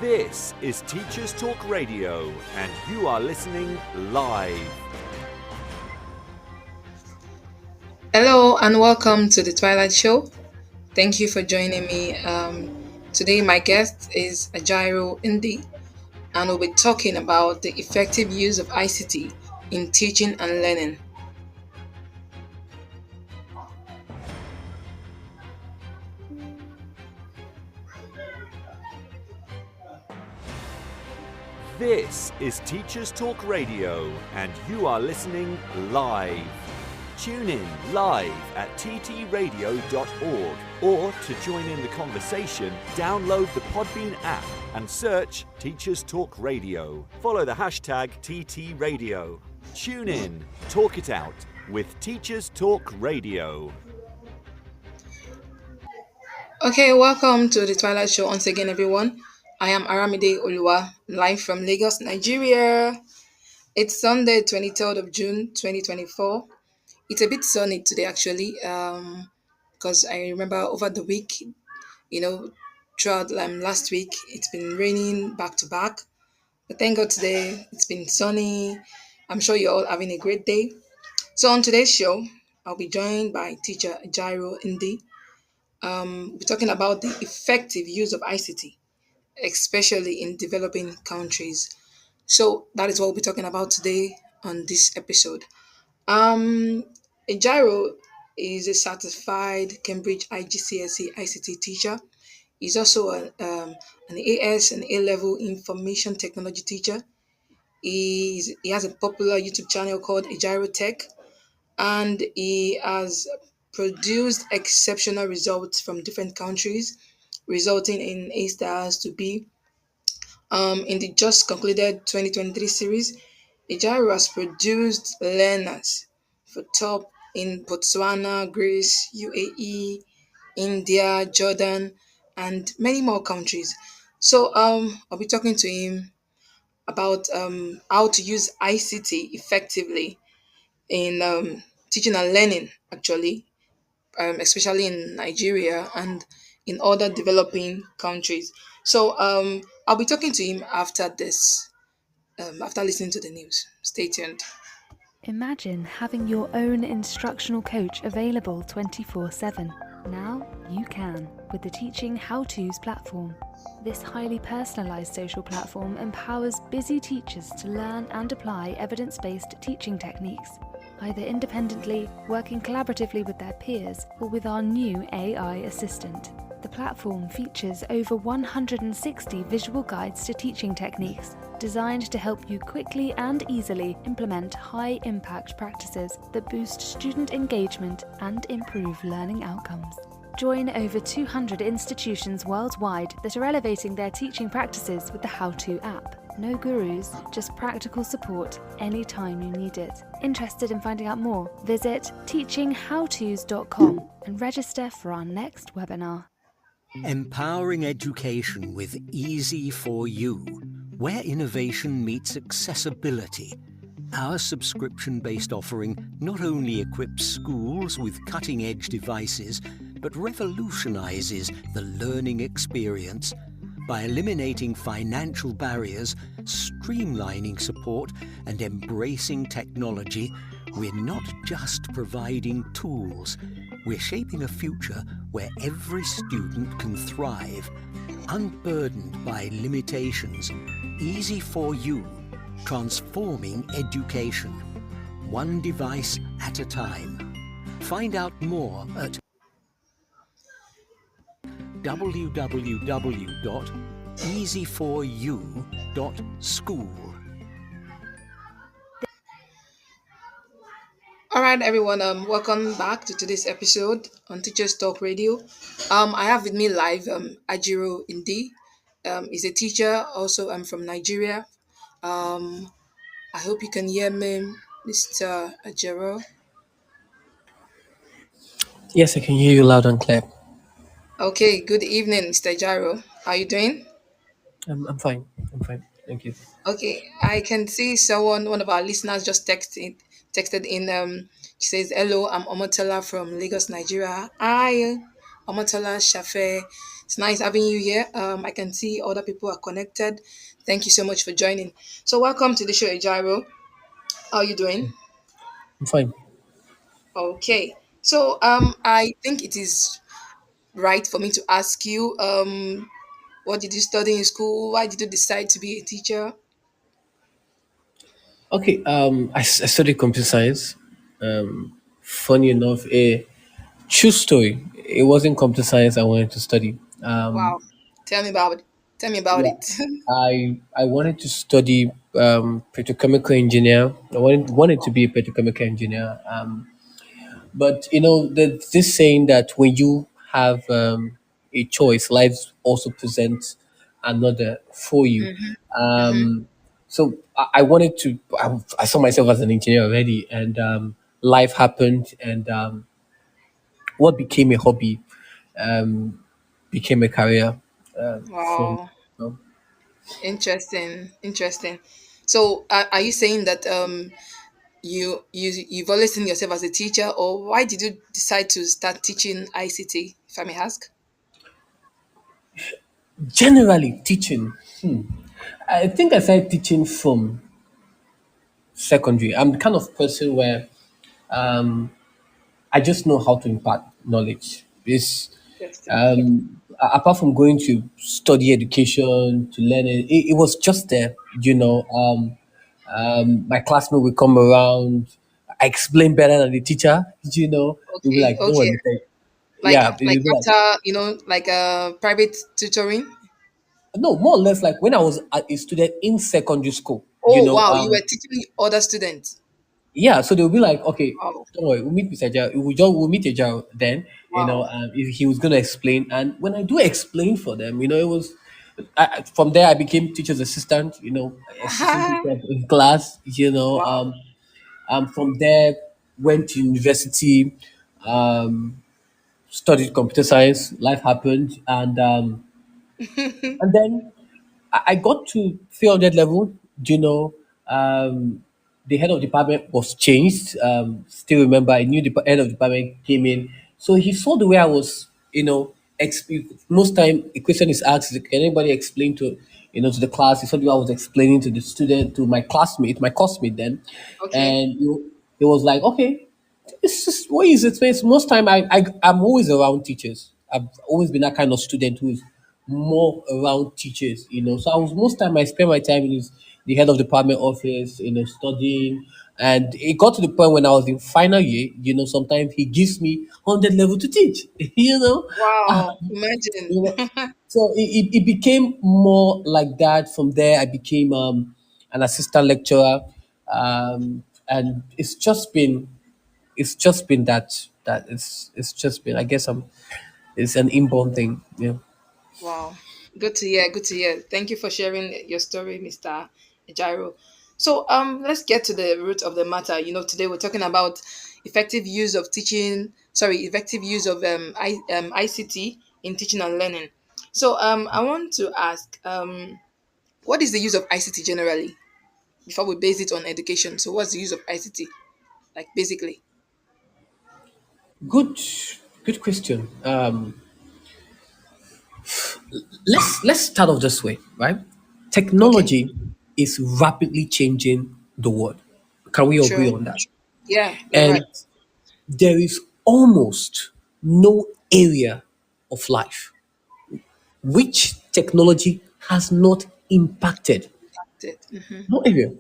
This is Teachers Talk Radio, and you are listening live. Hello and welcome to the Twilight Show. Thank you for joining me. Today, my guest is Ajairo Indi, and we'll be talking about the effective use of ICT in teaching and learning. This is Teachers Talk Radio, and you are listening live. Tune in live at ttradio.org, or to join in the conversation, download the Podbean app and search Teachers Talk Radio. Follow the hashtag TTRadio. Tune in, talk it out with Teachers Talk Radio. Okay, welcome to the Twilight Show once again, everyone. I am Aramide Oluwa, live from Lagos, Nigeria. It's Sunday, 23rd of June, 2024. It's a bit sunny today, actually, because I remember over the week, throughout last week, it's been raining back to back. But thank God today it's been sunny. I'm sure you're all having a great day. So on today's show, I'll be joined by teacher Jairo Indi. We're talking about the effective use of ICT, especially in developing countries. So that is what we'll be talking about today on this episode. Um, Jairo is a certified Cambridge IGCSE ICT teacher. He's also an AS and A level information technology teacher. He has a popular YouTube channel called Ejiro Tech, and he has produced exceptional results from different countries, resulting in A stars to B. In the just concluded 2023 series, Ejiro has produced learners for top in Botswana, Greece, UAE, India, Jordan, and many more countries. So I'll be talking to him about how to use ICT effectively in teaching and learning, actually, especially in Nigeria and in other developing countries. So I'll be talking to him after this, after listening to the news. Stay tuned. Imagine having your own instructional coach available 24/7. Now you can with the Teaching How-Tos platform. This highly personalized social platform empowers busy teachers to learn and apply evidence-based teaching techniques, either independently, working collaboratively with their peers, or with our new AI assistant. The platform features over 160 visual guides to teaching techniques, designed to help you quickly and easily implement high-impact practices that boost student engagement and improve learning outcomes. Join over 200 institutions worldwide that are elevating their teaching practices with the How-To app. No gurus, just practical support anytime you need it. Interested in finding out more? Visit teachinghowtos.com and register for our next webinar. Empowering education with Easy for You, where innovation meets accessibility. Our subscription-based offering not only equips schools with cutting-edge devices, but revolutionizes the learning experience by eliminating financial barriers, streamlining support, and embracing technology. We're not just providing tools, we're shaping a future where every student can thrive, unburdened by limitations. Easy for You, transforming education, one device at a time. Find out more at www.easyforyou.school. All right, everyone. Welcome back to today's episode on Teachers Talk Radio. I have with me live Ajiro Indi. He's a teacher. Also, I'm from Nigeria. Um, I hope you can hear me, Mr. Ajiro. Yes, I can hear you loud and clear. Okay. Good evening, Mr. Ajiro. How are you doing? I'm fine. I'm fine. Thank you. Okay, I can see one of our listeners just texted in. She says, "Hello, I'm Omotola from Lagos, Nigeria. Hi, Omotola Shafe. It's nice having you here. I can see other people are connected. Thank you so much for joining. So, welcome to the show, Ejiro. How are you doing? I'm fine. Okay. So, I think it is right for me to ask you, what did you study in school? Why did you decide to be a teacher? Okay. I studied computer science. Funny enough, a true story. It wasn't computer science I wanted to study. Wow. Tell me about it. Tell me about Yeah, it. I wanted to study petrochemical engineer. I wanted to be a petrochemical engineer. But there's this saying that when you have a choice, life also presents another for you. Um, so I wanted to. I saw myself as an engineer already, and life happened, and what became a hobby became a career. From Wow. Interesting. Interesting. So, are you saying that you've always seen yourself as a teacher, or why did you decide to start teaching ICT, if I may ask? generally teaching, I think I started teaching from secondary. I'm the kind of person where I just know how to impart knowledge. Interesting. Apart from going to study education to learn it was just there. My classmate would come around. I explain better than the teacher. They'll be Okay. like, "Don't Okay. worry." Yeah, they'll Like be like, after like private tutoring. no, more or less like when I was a student in secondary school. Oh wow, you were teaching other students. Yeah, so they'll be like, okay, Wow. don't worry, we'll meet Mr. Jao. We'll meet Jao then. Wow. If he was gonna explain, and when I do explain for them, it was from there I became teacher's assistant. Assistant teacher in class. Wow. From there went to university, um, studied computer science. Life happened, and then I got to 300 level. You know, the head of department was changed. Still remember, a new head of department came in. So he saw the way I was, most time a question is asked, can anybody explain to the class? He saw the way I was explaining to the student, to my classmate then. Okay. And he was like, okay, it's just what is it? It's most time I'm always around teachers. I've always been that kind of student who's more around teachers. So I was most time I spend my time in the head of department office, studying. And it got to the point when I was in final year, sometimes he gives me 100 level to teach, Wow. you Imagine. know. So it became more like that. From there, I became an assistant lecturer. And it's just been that it's just been, I guess, it's an inborn thing. Yeah. Wow. Good to hear. Good to hear. Thank you for sharing your story, Mr. Jairo. So let's get to the root of the matter. Today we're talking about effective use of teaching, sorry, effective use of ICT in teaching and learning. So I want to ask, what is the use of ICT generally before we base it on education? So what's the use of ICT? Like basically. Good, good question. Let's start off this way, right? Okay. Technology is rapidly changing the world. Can we agree True. on that? Yeah, you're right. And there is almost no area of life which technology has not impacted. Mhm. No area.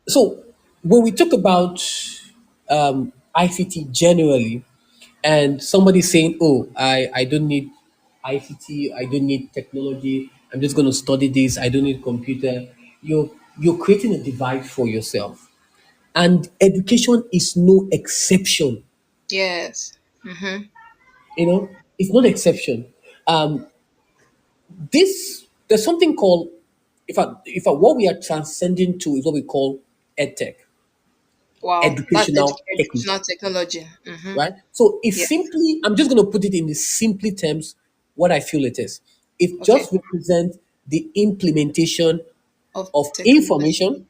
So when we talk about ICT generally, and somebody saying, "Oh, I don't need ICT, I don't need technology. I'm just going to study this. I don't need computer." You're creating a divide for yourself, and education is no exception. Yes. It's not exception. Um, this there's something called, if I what we are transcending to is what we call edtech, Wow. That's educational educational technology, technology. right? So it's Yes. simply, I'm just going to put it in the simply terms what I feel it is. It Okay. just represents the implementation Of of technology. information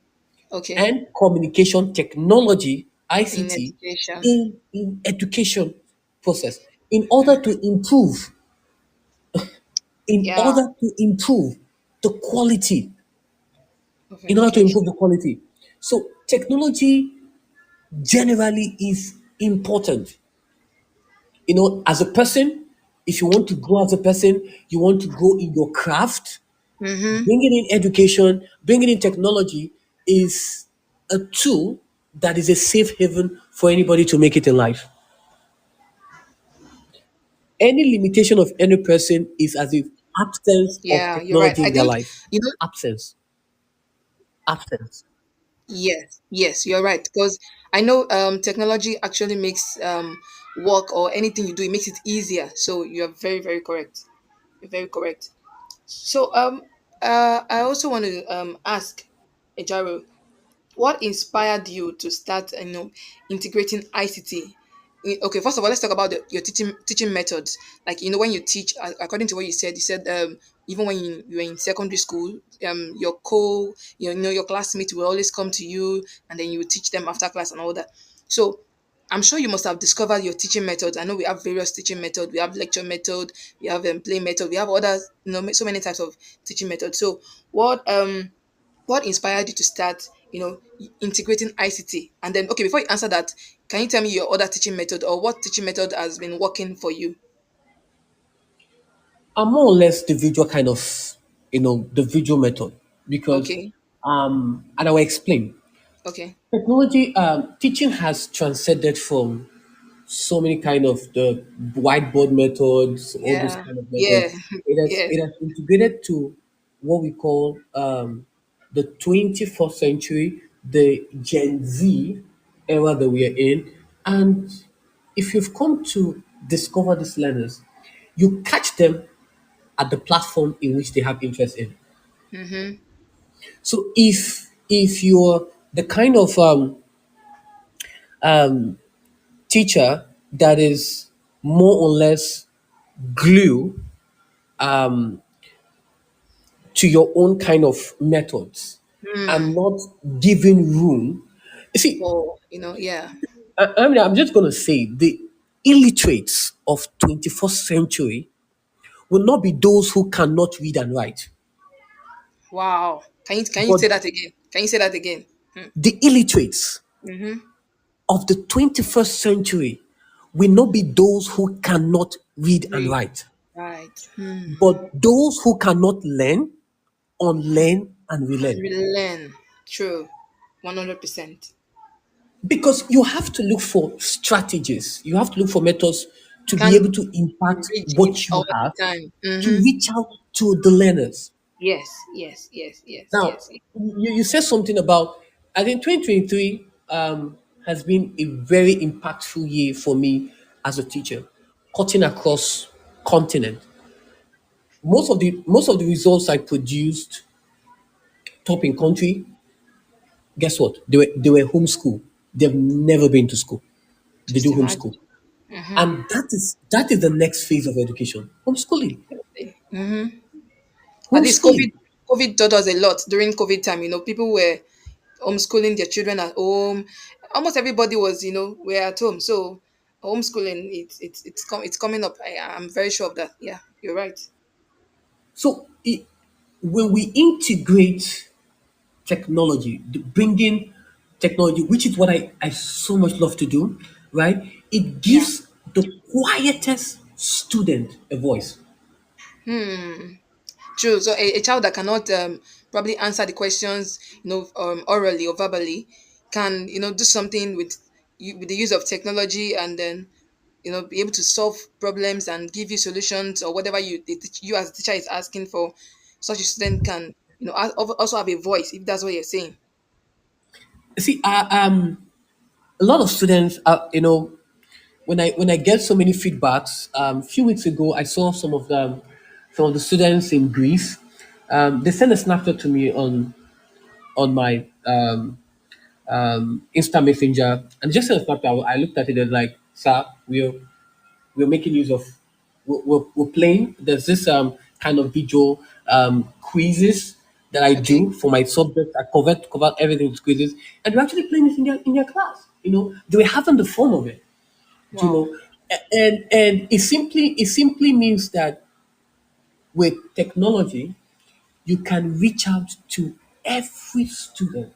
Okay. and communication technology, In ICT, education. in education process in order to improve. in Yeah, order to improve the quality, of in order to education. improve the quality. So technology generally is important. As a person, if you want to grow as a person, you want to grow in your craft, Mm-hmm. bringing in education, bringing in technology is a tool that is a safe haven for anybody to make it in life. Any limitation of any person is as if absence of Yeah, you're right. technology I in their think, life. you know, Absence. Absence. yes, yes, you're right. Because I know technology actually makes work or anything you do, it makes it easier. So you're very, very correct. You're very correct. So I also want to ask Ejaro, what inspired you to start, integrating ICT? Okay, first of all, let's talk about your teaching methods. Like, when you teach, according to what you said even when you were in secondary school, your your classmates will always come to you, and then you will teach them after class and all that. So I'm sure you must have discovered your teaching methods. I know we have various teaching methods. We have lecture method, we have play method, we have others, so many types of teaching methods. So what inspired you to start, integrating ICT? And then, okay, before you answer that, can you tell me your other teaching method, or what teaching method has been working for you? I'm more or less the visual kind of, the visual method because, Okay, and I will explain. okay, Technology, teaching has transcended from so many kind of the whiteboard methods, all those yeah, kind of methods. yeah, It has yes, it has integrated to what we call the 21st century, the Gen Z era that we are in. And if you've come to discover these learners, you catch them at the platform in which they have interest in. mm-hmm, So if you're the kind of teacher that is more or less glue to your own kind of methods and not giving room. You see, for, yeah, I'm just going to say the illiterates of 21st century will not be those who cannot read and write, wow, can you but say that again? Can you say that again? the illiterates Mm-hmm. of the 21st century will not be those who cannot read and Read, write, right, but those who cannot learn, unlearn, and and relearn. relearn. True, 100%. Because you have to look for strategies, you have to look for methods You to be able can't to impact reach it what you all the have time. to Mm-hmm. reach out to the learners. Yes, yes, yes, yes, Now, yes. you said something about, I think 2023 has been a very impactful year for me as a teacher, cutting across continent. Most of the results I produced top in country, guess what? They were homeschool. They've never been to school. They Just do imagine. homeschool. And that is the next phase of education. Homeschooling. Mm-hmm. At least Homeschooling. COVID taught us a lot during COVID time. People were homeschooling their children at home. Almost everybody was, were at home. So homeschooling, it's coming up. I'm very sure of that. Yeah, you're right. So when we integrate technology, bringing technology, which is what I so much love to do, right? It Yeah. gives the quietest student a voice. True. So a child that cannot probably answer the questions, orally or verbally, can, do something with the use of technology, and then, be able to solve problems and give you solutions, or whatever you as a teacher is asking for. Such a student can, also have a voice, if that's what you're saying. See, a lot of students, when I get so many feedbacks, a few weeks ago, I saw some of the students in Greece. They sent a snapshot to me on my Insta Messenger, and just sent a snapshot. I looked at it and like, sir, we're making use of, we're playing. There's this kind of visual quizzes that I Okay. do for my subject. I cover everything with quizzes, and we're actually playing this in their class. They were having the fun of it. you Wow. know and it simply means that with technology, you can reach out to every student.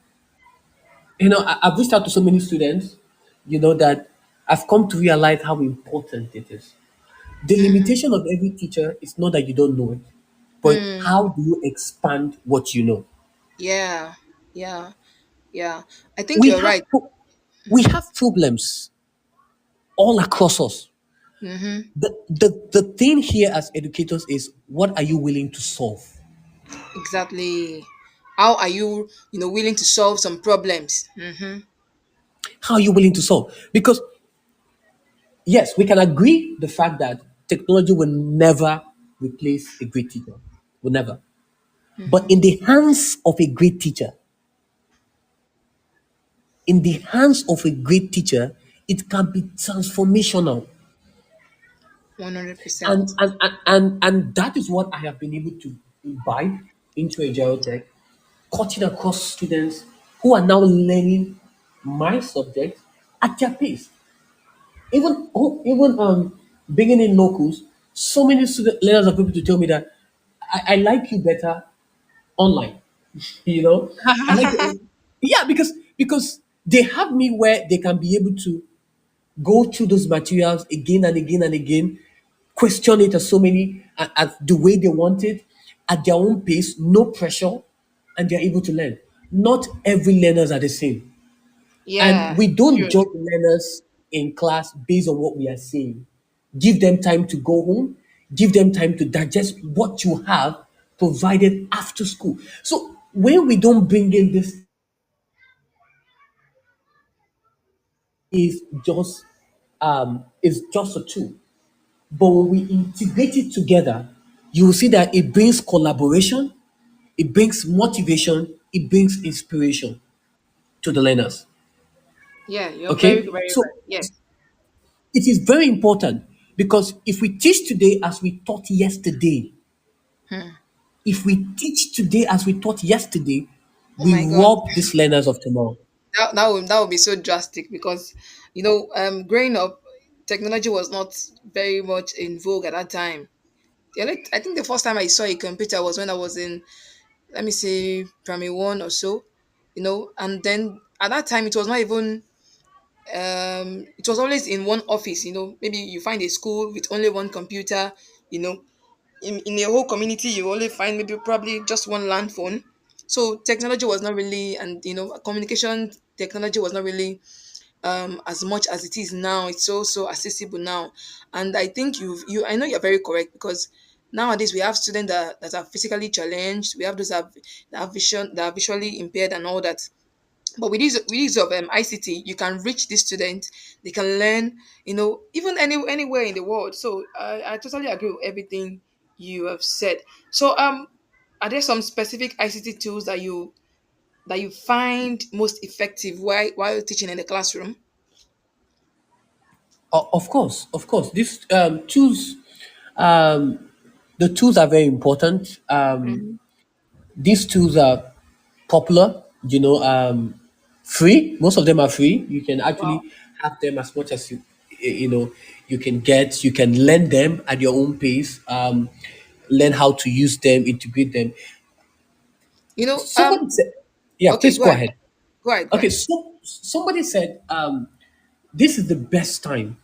I've reached out to so many students, that I've come to realize how important it is. The limitation of every teacher is not that you don't know it, but Mm, how do you expand what you know? yeah, yeah, yeah. I think We you're have right. pro- we have problems all across us. Mm-hmm. The thing here as educators is, what are you willing to solve? Exactly. How are you, willing to solve some problems? Mm-hmm. How are you willing to solve? Because yes, we can agree the fact that technology will never replace a great teacher. Will never. But Mm-hmm. in the hands of a great teacher, it can be transformational. 100%. And that is what I have been able to imbibe into a Tech, cutting across students who are now learning my subject at their pace. Even bringing in locals, so many student learners are able to tell me that I like you better online. you know, I like it. Yeah, because they have me where they can be able to go through those materials again and again and again, question it as so many at the way they want it, at their own pace, no pressure, and they're able to learn. Not every learners are the same. And Yeah, we don't true. judge learners in class based on what we are saying. Give them time to go home, give them time to digest what you have provided after school. So when we don't bring in this, is just is just a tool. But when we integrate it together, you will see that it brings collaboration, it brings motivation, it brings inspiration to the learners. Yeah, you're very, Okay? very So right. Yes. it is very important because if we teach today as we taught yesterday, Hmm. if we teach today as we taught yesterday, Oh we my God. rob these learners of tomorrow. That would be so drastic because growing up, technology was not very much in vogue at that time. I think the first time I saw a computer was when I was in, let me say, primary one or so. And then at that time it was not even, it was always in one office. Maybe you find a school with only one computer. you know in a whole community you only find maybe probably just one land phone. So technology was not really, and communication technology was not really as much as it is now. It's so accessible now. And I think I know you're very correct, because nowadays we have students that are physically challenged. We have those that are visually impaired and all that. But with use of ICT, you can reach these students. They can learn, even anywhere in the world. So I totally agree with everything you have said. So are there some specific ICT tools that you find most effective while teaching in the classroom? Of course, these tools, um, the tools are very important. Mm-hmm. These tools are popular, free. Most of them are free. You can Wow. actually have them as much as you can get. You can learn them at your own pace. Learn how to use them, integrate them. You know, Somebody said, yeah, okay, please go go ahead. ahead. Go ahead, go Okay, ahead. so somebody said, this is the best time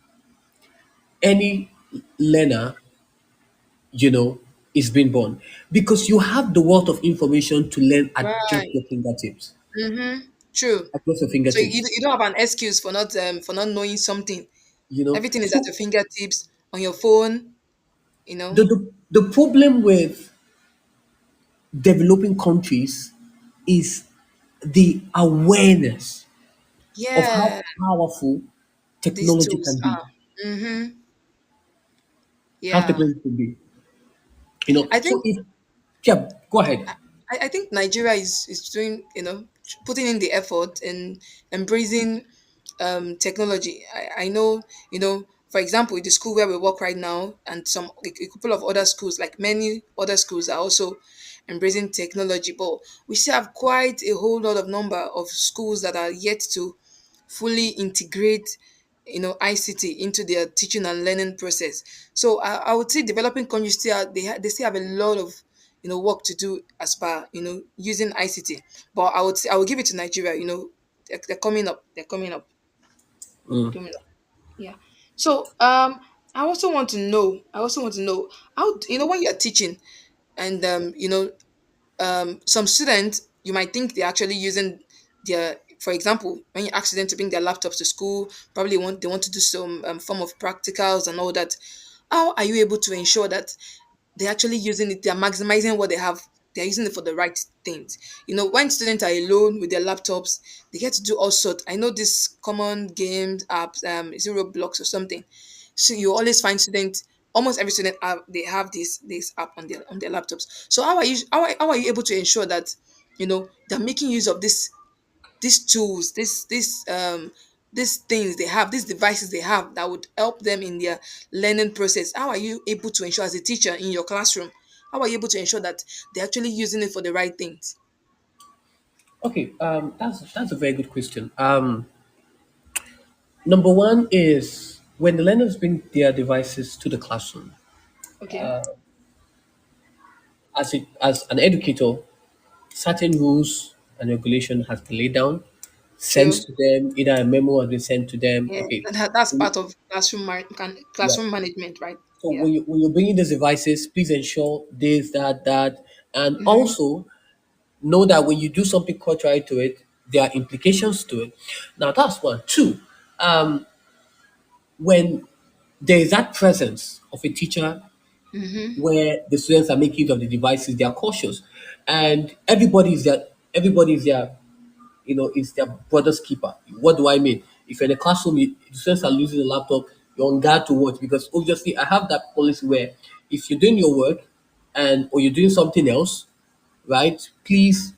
any learner, you know, is being born because you have the wealth of information to learn at just Right. your fingertips. Mm-hmm. True. At just your So you, fingertips. you don't have an excuse for not knowing something. Everything is at So your fingertips, on your phone, you know. the problem with developing countries is the awareness of Yeah, how powerful these technology tools can be. are. Mm-hmm. How Yeah. technology can be. I think So if yeah, go ahead. I think Nigeria is doing, putting in the effort in embracing technology. I know, for example, the school where we work right now, and a couple of other schools, like many other schools, are also embracing technology. But we still have quite a whole lot of number of schools that are yet to fully integrate ICT into their teaching and learning process. So I would say developing countries still they still have a lot of work to do as per using ICT. But I would give it to Nigeria. They're coming up. They're coming up. Mm. Coming up. Yeah. So I also want to know how when you're teaching and some students you might think they're actually using their, for example, when you ask them to bring their laptops to school, probably they want to do some form of practicals and all that. How are you able to ensure that they're actually using it, they're maximizing what they have, they're using it for the right things? When students are alone with their laptops, they get to do all sorts. I know this common games apps, zero blocks or something. So you always find students, almost every student they have this app on their laptops. So how are you able to ensure that they're making use of these tools, these things they have, these devices they have that would help them in their learning process? How are you able to ensure, as a teacher in your classroom, how are you able to ensure that they're actually using it for the right things? Okay, that's a very good question. Number one is when the learners bring their devices to the classroom. Okay. As an educator, certain rules and regulation has been laid down, sent True. to them. Either a memo has been sent to them. Yeah, Okay, and that's part of yeah. classroom management, right? So Yeah. when you're bringing these devices, please ensure this, that, and Mm-hmm. also know that when you do something contrary to it, there are implications to it. Now that's one. Two, um, when there is that presence of a teacher Mm-hmm. where the students are making use of the devices, they are cautious, and everybody is there, is their brother's keeper. What do I mean? If you're in a classroom, the students are using a laptop, you're on guard to watch, because obviously I have that policy where if you're doing your work and or you're doing something else, right? Please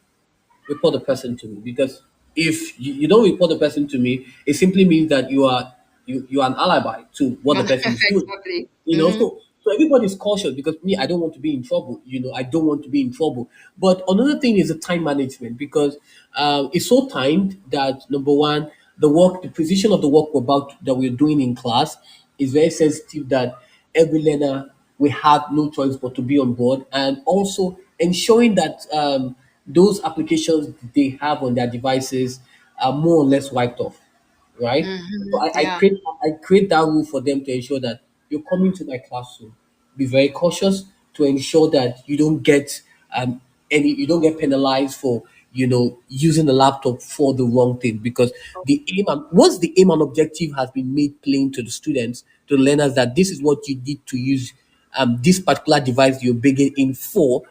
report the person to me, because if you don't report the person to me, it simply means that you are an alibi to what the person is doing. Exactly. Mm-hmm. So everybody's cautious, because me, I don't want to be in trouble. I don't want to be in trouble. But another thing is the time management, because it's so timed that number one, the precision of the work that we're doing in class is very sensitive. That every learner will have no choice but to be on board, and also ensuring that those applications they have on their devices are more or less wiped off, right? So Mm-hmm. I Yeah. create I create that rule for them to ensure that you're coming to my classroom. Be very cautious to ensure that um you don't get penalized for using the laptop for the wrong thing, because the aim and once the aim and objective has been made plain to the students, to the learners, that this is what you need to use this particular device you're bringing in for,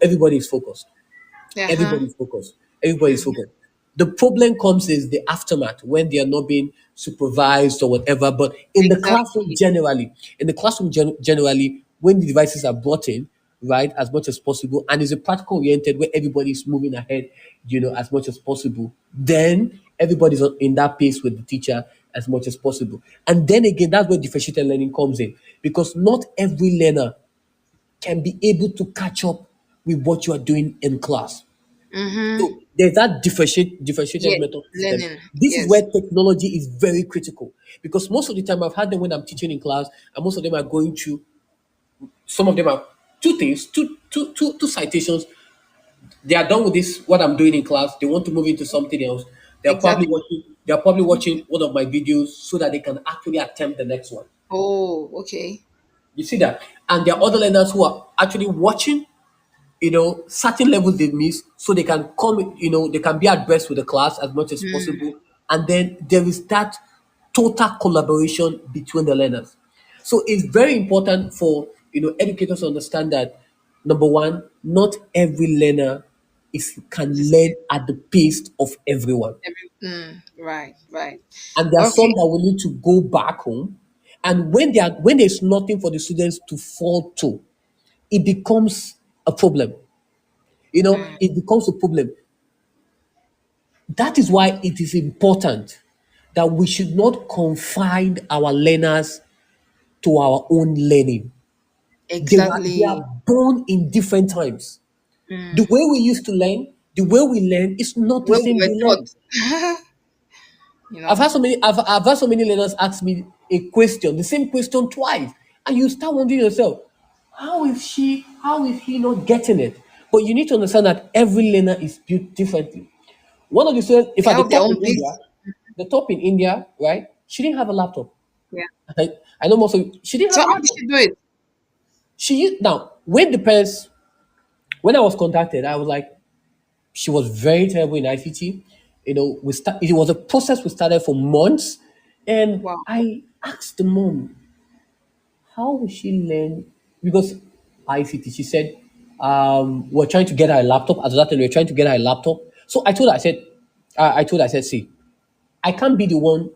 everybody is focused. Uh-huh. Everybody's focused. Everybody's focused. The problem comes is the aftermath, when they are not being supervised or whatever. But Exactly. in the classroom generally, when the devices are brought in, right, as much as possible, and is a practical oriented where everybody is moving ahead, as much as possible, then everybody's in that pace with the teacher as much as possible. And then again, that's where differentiated learning comes in, because not every learner can be able to catch up with what you are doing in class. Mm-hmm. So there's that differentiated Yeah. method system. Learning. This is where Yes. technology is very critical, because most of the time I've had them when I'm teaching in class, and most of them are going through. Some of them are two things, two citations. They are done with this what I'm doing in class. They want to move into something else. Exactly. They are probably watching one of my videos so that they can actually attempt the next one. Oh, okay. You see that, and there are other learners who are actually watching certain levels they miss, so they can come, they can be at best with the class as much as Mm. possible. And then there is that total collaboration between the learners. So it's very important for educators to understand that, number one, not every learner can This- learn at the pace of everyone. Right, right. And there are some Okay. that will need to go back home. And when there's nothing for the students to fall to, it becomes a problem. Mm. It becomes a problem. That is why it is important that we should not confine our learners to our own learning. They Exactly. are born in different times. The way we used to learn, the way we learn is not the When same we were they learn. taught. you I've know. had so many I've had so many learners ask me a question, the same question twice, and you start wondering yourself, how is he not getting it? But you need to understand that every learner is built differently. One of the students, in They fact, have their own pace. the top in India, right? She didn't have a laptop. Yeah. I, I know most of she didn't So have a how did laptop. she do it? She used now when the parents when I was contacted, I was like, she was very terrible in ICT. It was a process we started for months, and Wow. I asked the mom, how will she learn? Because ICT, she said, we're trying to get her a laptop. At that time, we were trying to get her a laptop. So I told her, I said, see, I can't be the one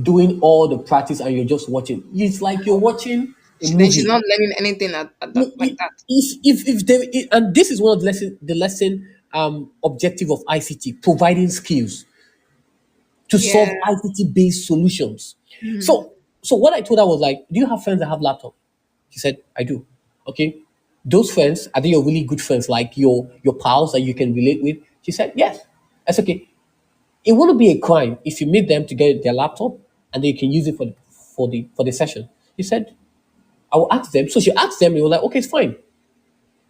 doing all the practice and you're just watching. It's like you're watching a Then she's movie. not learning anything at that like that. If there, and this is one of the lesson objective of ICT, providing skills to Yeah. solve ICT based solutions. Mhm. So what I told her was like, do you have friends that have laptop? She said, I do. Okay. Those friends, are they your really good friends, like your pals that you can relate with? She said, yes. That's okay. It wouldn't be a crime if you meet them to get their laptop and they can use it for the session. He said, I will ask them. So she asked them, and they were like, okay, it's fine.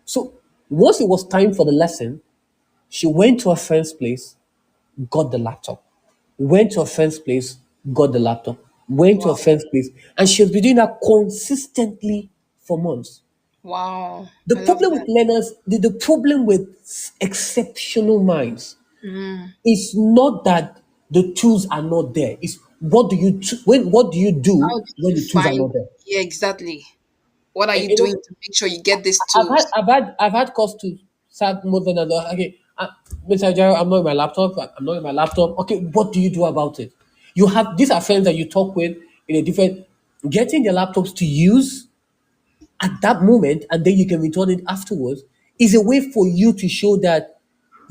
So once it was time for the lesson, she went to her friend's place, got the laptop. Went to her friend's place, got the laptop. Went to her Wow. friend's place, and she has been doing that consistently for months. Wow. The I love problem with that. learners, the problem with exceptional minds Mm. is not that the tools are not there. It's what do you How do did when you the tools are find? not there? Yeah, exactly. What are Eh, you You doing know, to make sure you get these I've had tools? I've had I've had calls to start more than another. Okay, Mr. Jaro, I'm not in my laptop. I'm not in my laptop. Okay, what do you do about it? You have these are friends that you talk with in a different getting their laptops to use at that moment, and then you can return it afterwards is a way for you to show that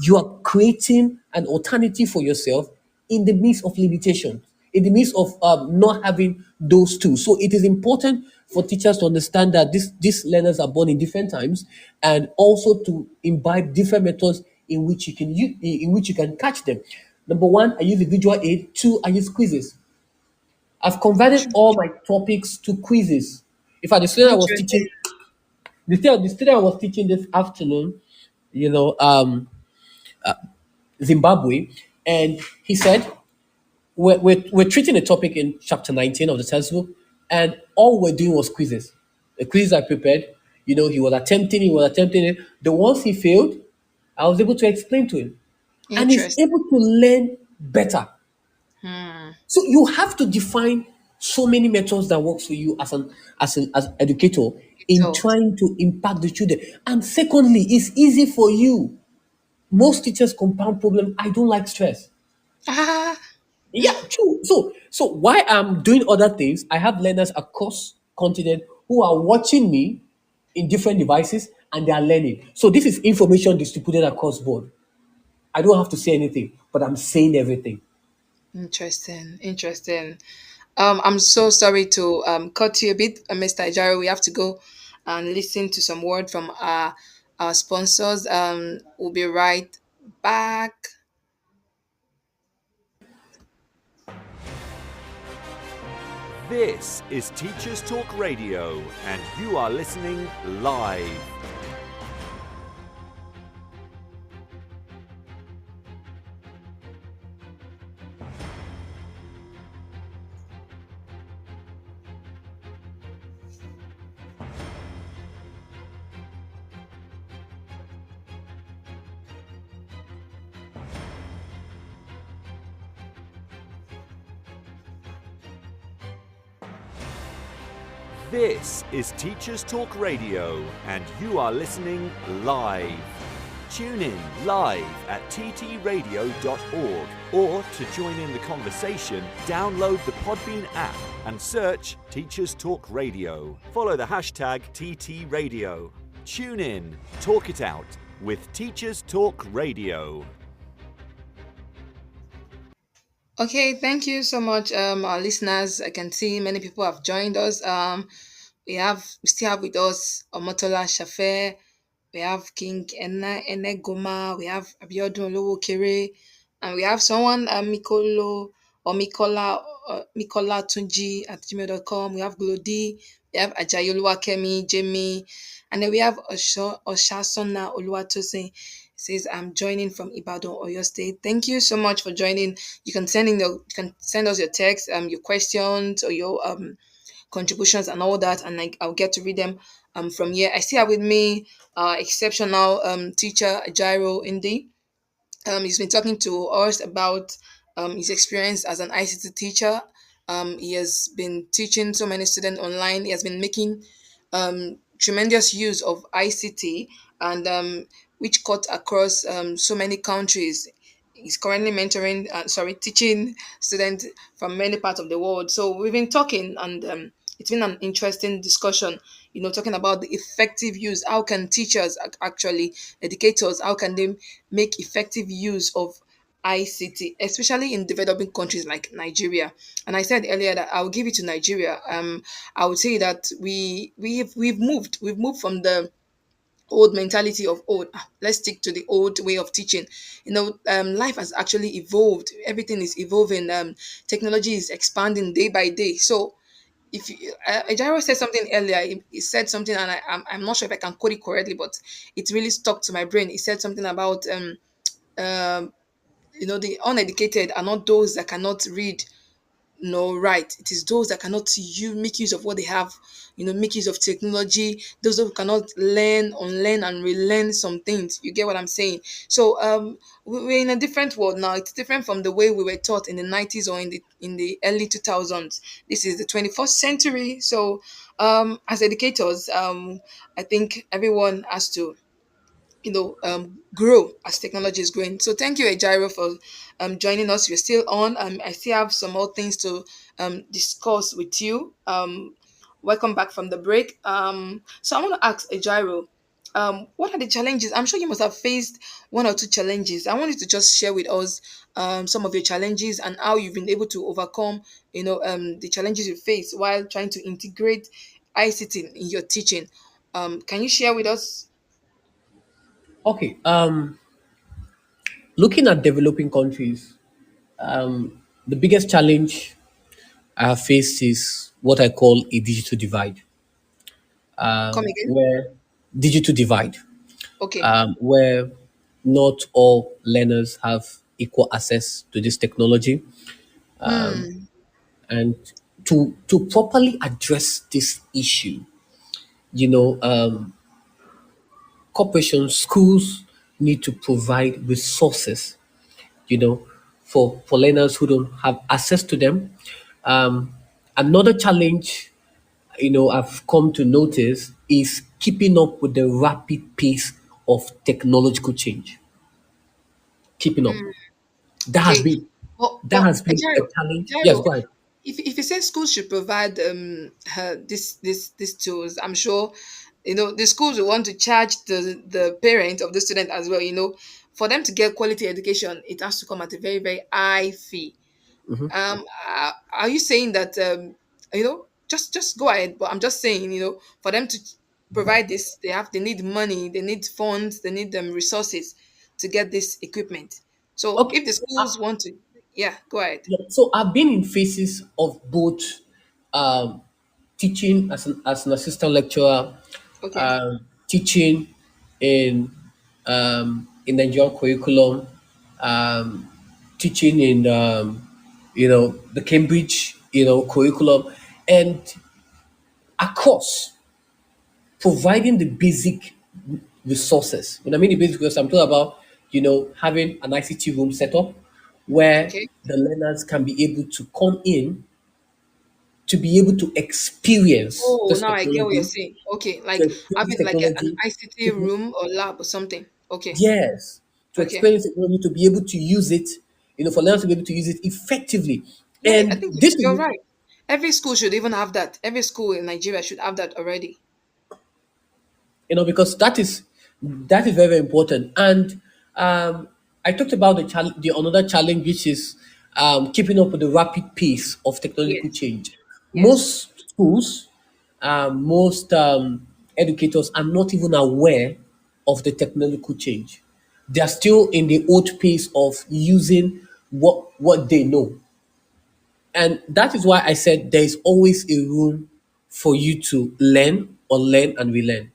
you are creating an alternative for yourself in the midst of limitations, in the midst of not having those tools. So it is important for teachers to understand that these learners are born in different times, and also to imbibe different methods in which you can catch them. Number one, I use a visual aid. Two, I use quizzes. I've converted all my topics to quizzes. In fact, Interesting. the student I was teaching this afternoon, you know, Zimbabwe, and he said, we're treating a topic in chapter 19 of the textbook, and all we're doing was quizzes. The quizzes I prepared, he was attempting it. The ones he failed, I was able to explain to him, and he's Interesting. able to learn better. Hmm. So you have to define so many methods that works for you as an educator in So, trying to impact the children. And secondly, it's easy for you. Most teachers compound problem. I don't like stress. ah, Yeah, true. So while I'm doing other things, I have learners across continent who are watching me in different devices and they are learning. So this is information distributed across board. I don't have to say anything, but I'm saying everything. interesting. Interesting. I'm so sorry to cut you a bit, Mr. Ijaro. We have to go and listen to some word from our sponsors. We'll be right back. This is Teachers Talk Radio, and you are listening live. This is Teachers Talk Radio, and you are listening live. Tune in live at ttradio.org, or to join in the conversation, download the Podbean app and search Teachers Talk Radio. Follow the hashtag TTRadio. Tune in, talk it out with Teachers Talk Radio. Okay, thank you so much, our listeners. I can see many people have joined us. We still have with us Omotola Shafe, we have King Enegoma, we have Abiodun Olowokere, and we have someone Mikolo or Mikola Tunji at gmail.com. We have Glody, we have Ajayi Oluwakemi, Jamie, and then we have Oshasona Oluwatosin. Says I'm joining from Ibadan, Oyo State. Thank you so much for joining. You can send us your text, your questions or your contributions and all that, and I'll get to read them from here. I still have with me exceptional teacher Jairo Indy. He's been talking to us about his experience as an ICT teacher. He has been teaching so many students online. He has been making tremendous use of ICT and which cut across so many countries. He's currently teaching students from many parts of the world. So we've been talking, and it's been an interesting discussion. Talking about the effective use. How can teachers actually, educators, how can they make effective use of ICT, especially in developing countries like Nigeria? And I said earlier that I'll give it to Nigeria. I would say that we've moved from the old mentality of let's stick to the old way of teaching. Life has actually evolved. Everything is evolving. Technology is expanding day by day. So if you, Ejiro said something earlier, he said something, and I'm not sure if I can quote it correctly, but it really stuck to my brain. He said something about um the uneducated are not those that cannot read no, right. It is those that cannot make use of what they have, make use of technology, those who cannot learn, unlearn, and relearn some things. You get what I'm saying? So we're in a different world now. It's different from the way we were taught in the 90s or in the early 2000s. This is the 21st century. So as educators, I think everyone has to grow as technology is growing. So thank you, Ejiro, for joining us. You're still on. I still have some more things to discuss with you. Welcome back from the break. So I want to ask Ejiro, what are the challenges? I'm sure you must have faced one or two challenges. I want you to just share with us some of your challenges and how you've been able to overcome, the challenges you face while trying to integrate ICT in your teaching. Can you share with us? Okay. Looking at developing countries, the biggest challenge I have faced is what I call a digital divide, Come again? where digital divide, Okay. where not all learners have equal access to this technology. Hmm. And to properly address this issue, you know, corporations, schools need to provide resources, for learners who don't have access to them. Um, Another challenge, I've come to notice is keeping up with the rapid pace of technological change. Keeping up. That has Okay. been that But has been a challenge. Yes, Jairo, go ahead. if you say schools should provide these tools, I'm sure the schools will want to charge the parent of the student as well. For them to get quality education, it has to come at a very very high fee. Are you saying that just go ahead? But I'm just saying, for them to provide this, they need money, they need funds, they need resources to get this equipment. So Okay. if the schools want to, yeah, go ahead. Yeah, so I've been in phases of both, um, teaching as an assistant lecturer, Okay. teaching in in Nigerian curriculum, um, teaching in the Cambridge curriculum, and across providing the basic resources. When I mean the basic resources, I'm talking about having an ICT room set up where Okay. the learners can be able to come in to be able to experience Oh, this now I get what you're technology, saying. Okay, to like experience this having like an technology, ICT to, room or lab or something. Okay. yes, to Okay. experience technology, to be able to use it, for learners to be able to use it effectively. Yeah, I And think this you're is right. Every school should even have that. Every school in Nigeria should have that already. because that is very, very important. And I talked about the another challenge, which is keeping up with the rapid pace of technological Yes. change. Yes. Most schools, most educators are not even aware of the technological change. They are still in the old pace of using what they know. And that is why I said there is always a room for you to learn or learn and relearn.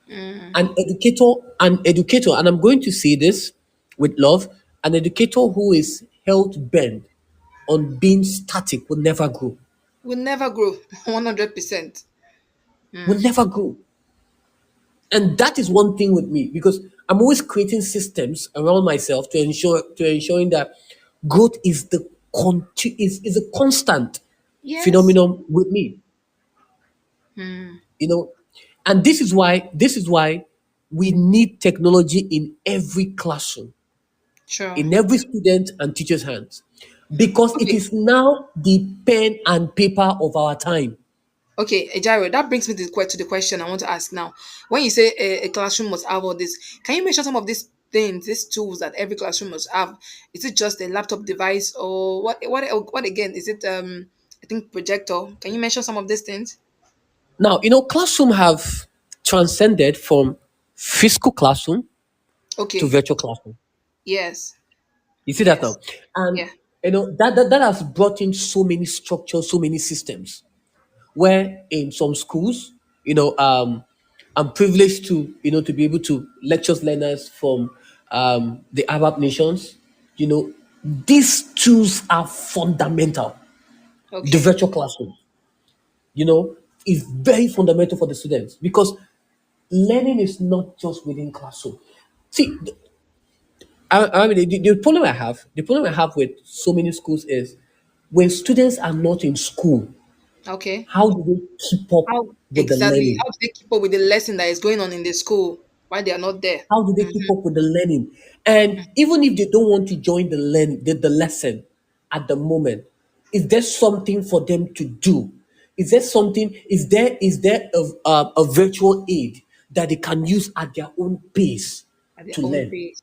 Mm. An educator, and I'm going to say this with love, an educator who is held bent on being static will never grow. Will never grow. 100%. Will never grow. And that is one thing with me because I'm always creating systems around myself to ensuring that growth is a constant Yes. phenomenon with me. Mm. You know, and this is why we need technology in every classroom, Sure. in every student and teacher's hands, because it Okay. is now the pen and paper of our time. Okay, Ejiro, that brings me to the question I want to ask now. When you say a classroom must have all this, can you mention some of these things, these tools that every classroom must have? Is it just a laptop device or what again? Is it I think projector? Can you mention some of these things? Now, classroom have transcended from physical classroom to Okay. virtual classroom. Yes. You see that Yes. now? And Yeah. that has brought in so many structures, so many systems. Where in some schools, I'm privileged to be able to lecture learners from the Arab nations. You know, these tools are fundamental. The Okay. virtual classroom, you know, is very fundamental for the students because learning is not just within classroom. See, I mean, the problem I have with so many schools is when students are not in school, Okay. how do they keep up How with the exactly? learning? How do they keep up with the lesson that is going on in the school while they are not there? How do they keep up with the learning? And even if they don't want to join the lesson at the moment, is there something for them to do? Is there something? Is there a virtual aid that they can use at their own pace At their to own learn? pace.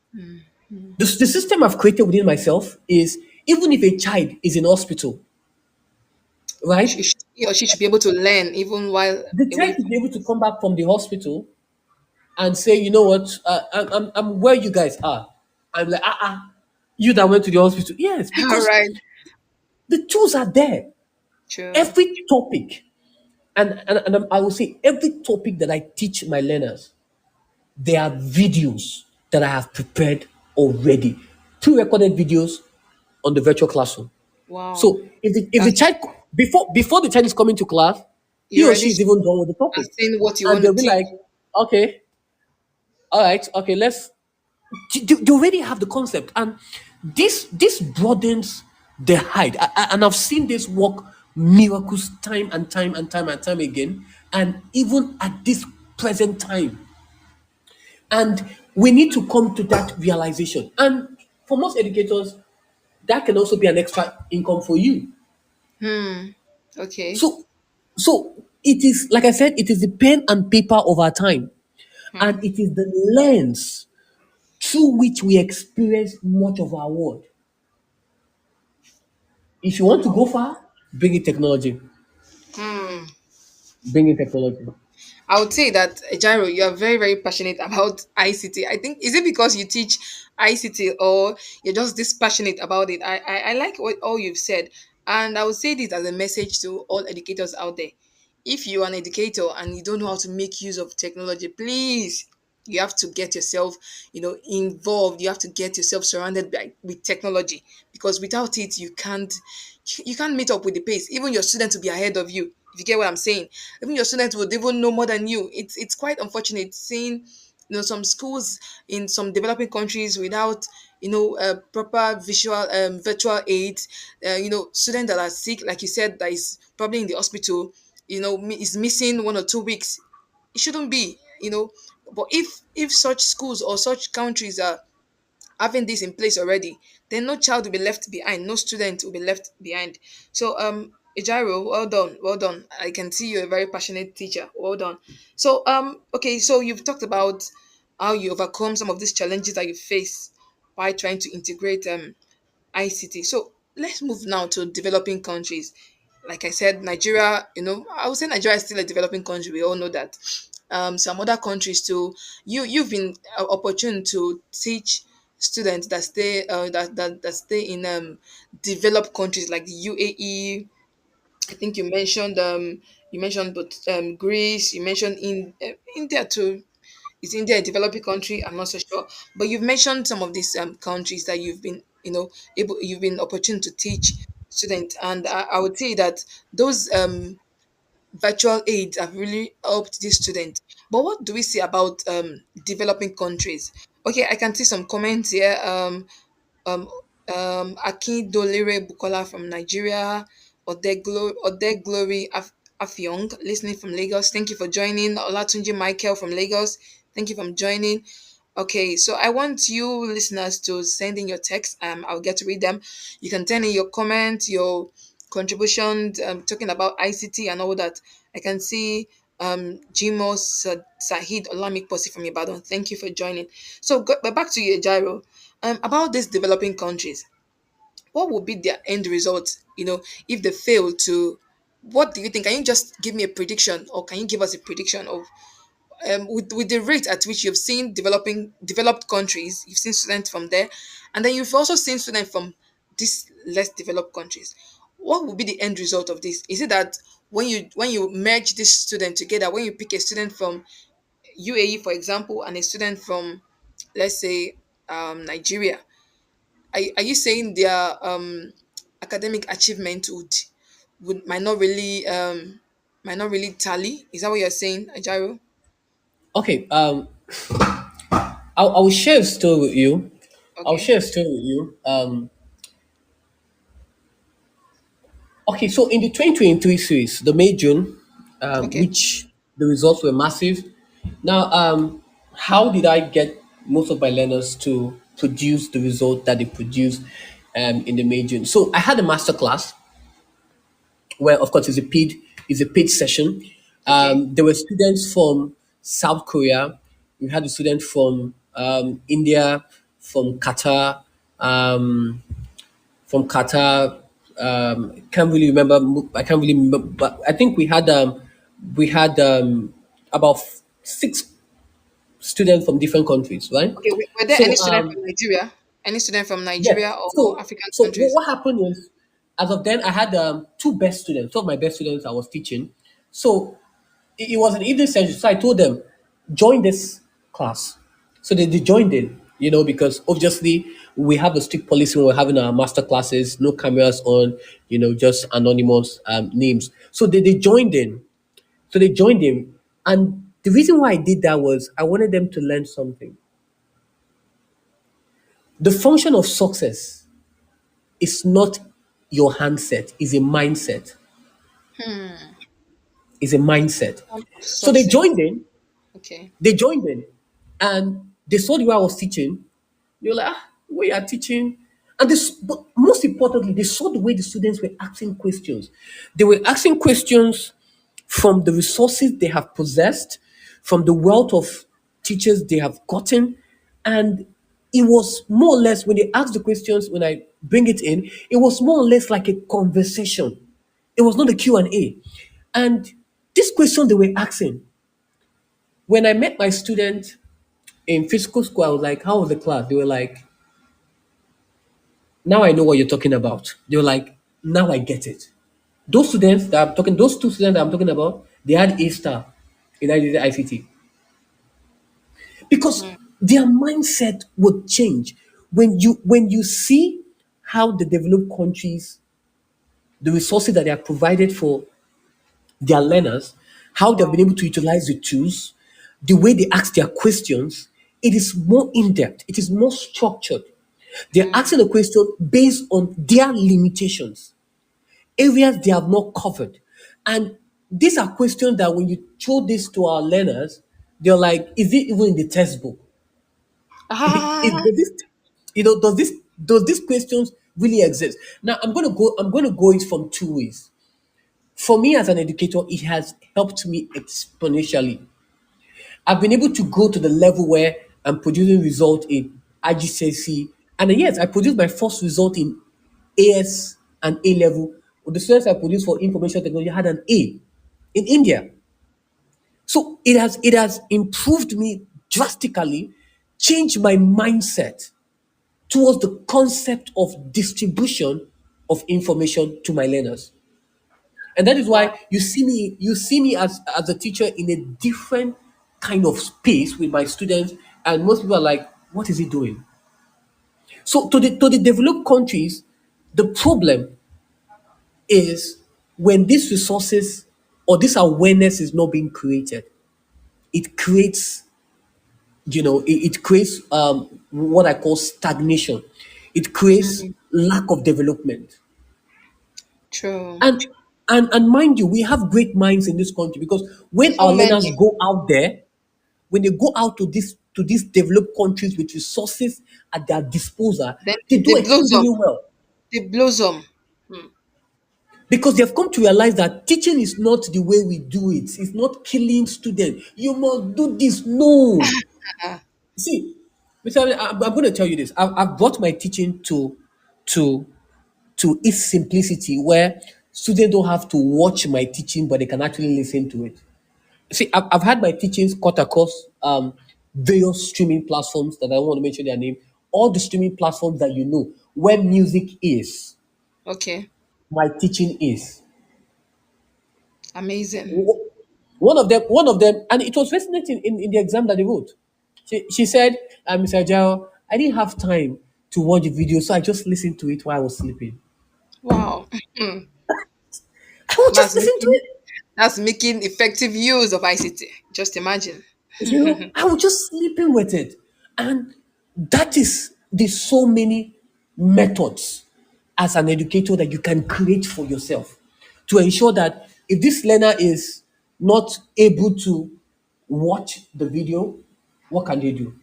The system I've created within myself is even if a child is in hospital, right? He or she should be able to learn even while The away child should be from able to come back from the hospital and say, you know what, I'm where you guys are. I'm like, you that went to the hospital. Yes, home. All because right. the tools are there. Sure. Every topic, and I will say, every topic that I teach my learners, there are videos that I have prepared already, pre-recorded videos on the virtual classroom. Wow. So if the That's child before the child is coming to class, he you or already she is even done with the are topic, saying what you and want to they'll be teach. like, okay, all right, okay, let's they already have the concept, and this broadens the height. And I've seen this work miracles time and time and time and time again, and even at this present time. And we need to come to that realization. And for most educators, that can also be an extra income for you. Hmm. Okay. So, so it is like I said, it is the pen and paper of our time, and Hmm. it is the lens through which we experience much of our world. If you want to go far, bring in technology. Hmm. Bring in technology. I would say that Jairo, you are very, very passionate about ICT. I think is it because you teach ICT or you're just this passionate about it? I like what all you've said, and I would say this as a message to all educators out there. If you are an educator and you don't know how to make use of technology, please you have to get yourself involved. You have to get yourself surrounded with technology because without it you can't meet up with the pace. Even your students will be ahead of you, if you get what I'm saying. Even your students would even know more than you. It's quite unfortunate seeing some schools in some developing countries without proper visual virtual aids. Students that are sick, like you said, that is probably in the hospital, is missing 1 or 2 weeks. It shouldn't be. But if such schools or such countries are having this in place already, then no child will be left behind, no student will be left behind. So Ejiro, well done, well done. I can see you're a very passionate teacher. Well done. So okay, so you've talked about how you overcome some of these challenges that you face by trying to integrate ICT. So let's move now to developing countries. Like I said, Nigeria, I would say Nigeria is still a developing country. We all know that. Some other countries too. You've been opportune to teach students that stay in developed countries like the UAE. I think you mentioned but Greece. You mentioned in India too. Is India a developing country? I'm not so sure. But you've mentioned some of these countries that you've been, you've been opportune to teach students, and I would say that those virtual aids have really helped these students. But what do we see about developing countries? Okay, I can see some comments here. Um, Akindolere Bukola from Nigeria, Ode Glory Afyong, listening from Lagos. Thank you for joining. Olatunji Michael from Lagos. Thank you for joining. Okay, so I want you listeners to send in your text. I'll get to read them. You can send in your comments, your contributions, talking about ICT and all that. I can see Jimo Sahid Olamikposi from Ibadan. Thank you for joining. So, but back to you, Jairo. About these developing countries, what would be their end result? If they fail to, what do you think? Can you just give me a prediction, or can you give us a prediction of with the rate at which you've seen developed countries, you've seen students from there, and then you've also seen students from these less developed countries. What will be the end result of this? Is it that when you merge this student together, when you pick a student from UAE, for example, and a student from, let's say, Nigeria, are you saying their academic achievement would might not really tally? Is that what you're saying, Ajaro? Okay, I'll share a story with you. I'll Okay. share a story with you. Okay, so in the 2023 series, the May June, Okay. which the results were massive. Now, how did I get most of my learners to produce the result that they produced in the May June? So I had a master class where, of course, it's a paid session. Okay. There were students from South Korea. We had a student from India, from Qatar, um, from Qatar. Can't really remember. I can't really remember, but I think we had about six students from different countries, right? Okay. Were there any So student from Nigeria? Any student from yes. Nigeria or So African so what, countries? what happened is, as of then, I had two best students, two of my best students I was teaching. So it was an evening session. So I told them, join this class. So they joined in, because obviously we have a strict policy when we're having our master classes, no cameras on, just anonymous names. So they joined in. So they joined in. And the reason why I did that was I wanted them to learn something. The function of success is not your handset, is a mindset. Is a mindset. So they Success. joined in. Okay. They joined in, and they saw the way I was teaching. They were like, we are teaching. And this, but most importantly, they saw the way the students were asking questions. They were asking questions from the resources they have possessed, from the wealth of teachers they have gotten. And it was more or less, when they asked the questions, when I bring it in, it was more or less like a conversation. It was not a Q&A. And this question they were asking, when I met my student in physical school, I was like, how was the class? They were like, now I know what you're talking about. They were like, now I get it. Those two students that I'm talking about, they had A star in ICT because their mindset would change when you see how the developed countries, the resources that they are provided for their learners, how they've been Wow. able to utilize the tools, the way they ask their questions, it is more in depth, it is more structured. They're asking a question based on their limitations, areas they have not covered. And these are questions that when you throw this to our learners, they're like, is it even in the textbook? Ah. Does this, does these questions really exist? Now I'm gonna go it from two ways. For me as an educator, it has helped me exponentially. I've been able to go to the level where I'm producing result in IGCSE, and yes, I produced my first result in AS and A level. The students I produced for information technology had an A in India. So it has improved me drastically, changed my mindset. towards the concept of distribution of information to my learners. And that is Wow. why you see me as a teacher in a different kind of space with my students, and most people are like, what is he doing? So to the developed countries, the problem is when these resources or this awareness is not being created, it creates, it creates what I call stagnation. It creates Mm, lack of development. true. And mind you, we have great minds in this country, because when So our learners many. go out there, when they go out to these developed countries with resources at their disposal, Then they do they blossom. exceedingly well, They blossom. Mm. because they've come to realize that teaching is not the way we do it. It's not killing students. You must do this. No. Ah, See, Mr. Ali, I'm going to tell you this. I've brought my teaching to to its simplicity, where students don't have to watch my teaching, but they can actually listen to it. See, I've had my teachings cut across various streaming platforms that I don't want to mention their name. All the streaming platforms that you know, where music is, okay. my teaching is. Amazing. One of them, and it was fascinating in the exam that they wrote. She said, Mr. Jao, I didn't have time to watch the video, so I just listened to it while I was sleeping. Wow. Mm. I would just That's listen to making it. that's making effective use of ICT. Just imagine. I was just sleeping with it. And that is there's so many methods as an educator that you can create for yourself to ensure that if this learner is not able to watch the video, what can they do?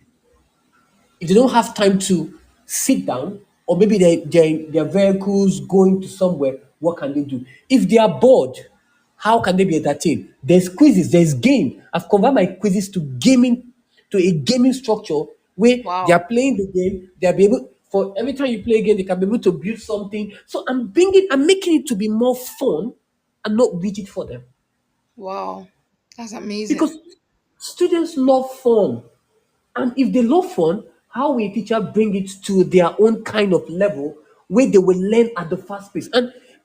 If they don't have time to sit down, or maybe they're in their vehicles going to somewhere, what can they do? If they are bored, how can they be entertained? There's quizzes, there's game. I've converted my quizzes to a gaming structure where they Wow. are playing the game, they'll be able, for every time you play a game, they can be able to build something. So I'm making it to be more fun and not rigid for them. Wow. That's Because amazing. students love fun. And if they love fun, how will a teacher bring it to their own kind of level where they will learn at the fast pace?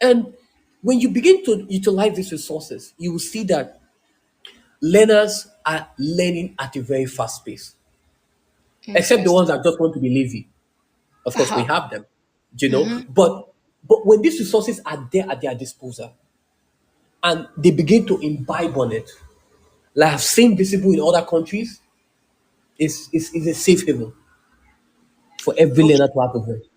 And when you begin to utilize these resources, you will see that learners are learning at a very fast pace, except the ones Interesting. that just want to be lazy. Of course, we Aha. have them, you know. Mm-hmm. But when these resources are there at their disposal and they begin to imbibe on it, like I've seen visible in other countries, is a safe haven for every Okay. learner to have a voice.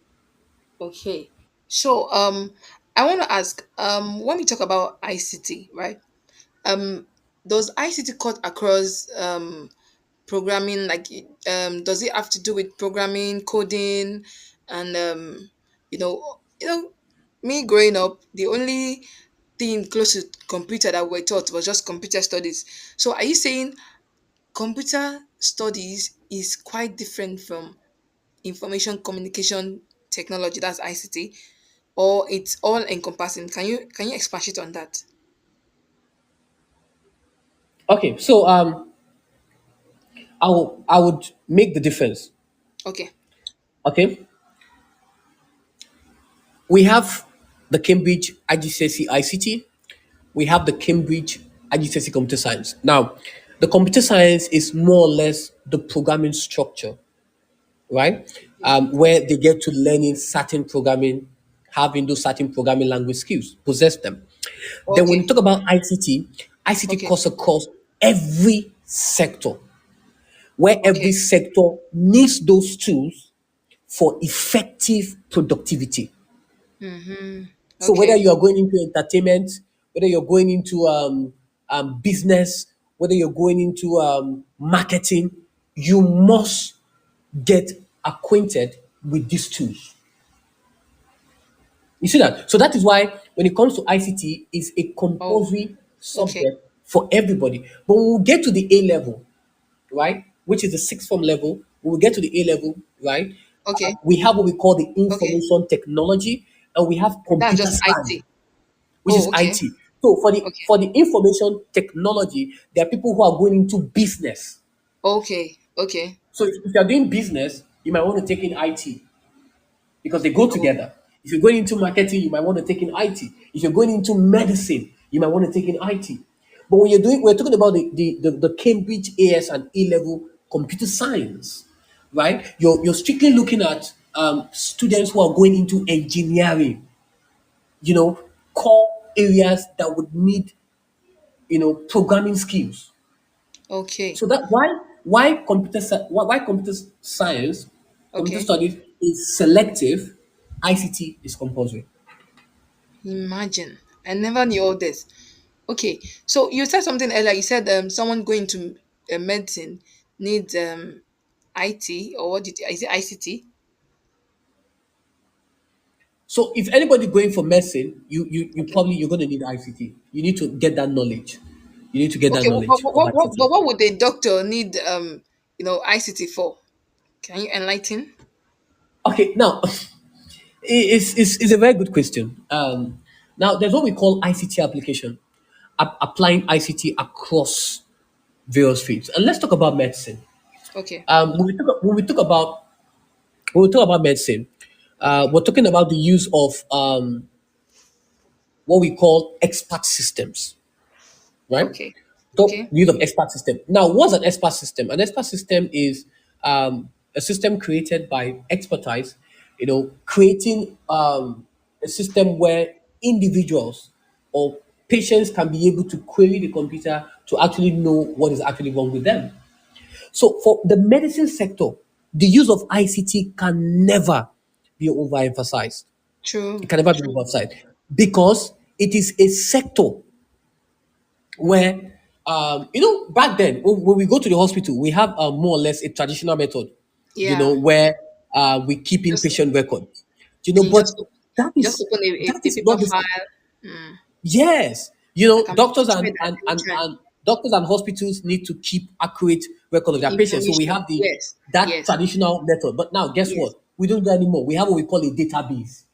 Okay. So I want to ask, when we talk about ICT, right? Um does ICT cut across programming, like does it have to do with programming, coding, and me growing up, the only thing close to computer that we're taught was just computer studies. So are you saying computer studies is quite different from information communication technology, that's ICT, or it's all encompassing? Can you expand it on that? Okay, so I would make the difference. Okay. Okay, we have the Cambridge IGCSE ICT. We have the Cambridge IGCSE Computer Science. Now, the computer science is more or less the programming structure, right? Where they get to learning certain programming, having those certain programming language skills, possess them. Then when you Okay. talk about ICT Okay. cuts across every sector, where every Okay. sector needs those tools for effective productivity. Mm-hmm. So whether Okay. you are going into entertainment, whether you're going into business, whether you're going into marketing, you must get acquainted with these tools. You see that? So that is why when it comes to ICT, it's a Oh, compulsory okay. subject for everybody. But when we get to the A level, right, which is the sixth form level, when we get to the A level, right, Okay. we have what we call the Okay. information technology, and we have That's computer just science, IT. which is Oh, okay. IT. So for the Okay. for the information technology, there are people who are going into business. Okay. Okay. So if you're doing business, you might want to take in IT. because they go Oh, together. If you're going into marketing, you might want to take in IT. If you're going into medicine, you might want to take in IT. But when we're talking about the Cambridge AS and A level computer science, right? You're strictly looking at students who are going into engineering, you know, core areas that would need, programming skills. okay. So that why computer science, computer Okay. studies is selective, ICT is compulsory. Imagine. I never knew all this. Okay. So you said something earlier. You said someone going to medicine needs IT, or what did is it ICT? So if anybody going for medicine, you Okay. probably you're going to need ICT. You need to get that knowledge. You need to get that Okay. knowledge of ICT. But what would a doctor need ICT for? Can you enlighten? Okay, now it's a very good question. Now there's what we call ICT application, applying ICT across various fields. And let's talk about medicine. Okay. When we talk about medicine, Okay. we're talking about the use of what we call expert systems, right? Okay. So Okay. the use of expert system. Now, what's an expert system? An expert system is a system created by expertise, creating a system where individuals or patients can be able to query the computer to actually know what is actually wrong with them. So for the medicine sector, the use of ICT can never be overemphasized. True. It can never be True. overemphasized because it is a sector where, back then when we go to the hospital, we have more or less a traditional method, Yeah. where we keep in Just patient records, you but you just open that a is paper not this. file. Mm, Yes, that can be doctors destroyed and, at and, any and, time. and doctors and hospitals need to keep accurate record of their patients. So we Information. have the Yes. that Yes. traditional method. But now, guess Yes. what? We don't do that anymore. We have what we call a database,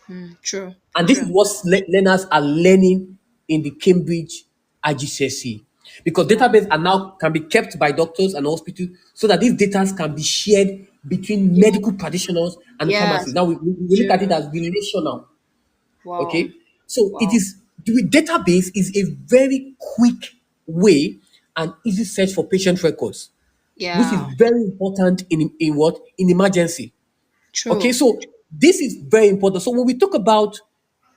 Mm, true. and this is True. what learners are learning in the Cambridge IGCSE, because Wow. database are now can be kept by doctors and hospitals so that these data can be shared between Yeah. medical practitioners and pharmacists. Yes. Now we look at it True. as relational. Wow. Okay, so it Wow. is the database is a very quick way and easy search for patient records, which is Yeah. very important in what in emergency. Okay, True. so this is very important. So when we talk about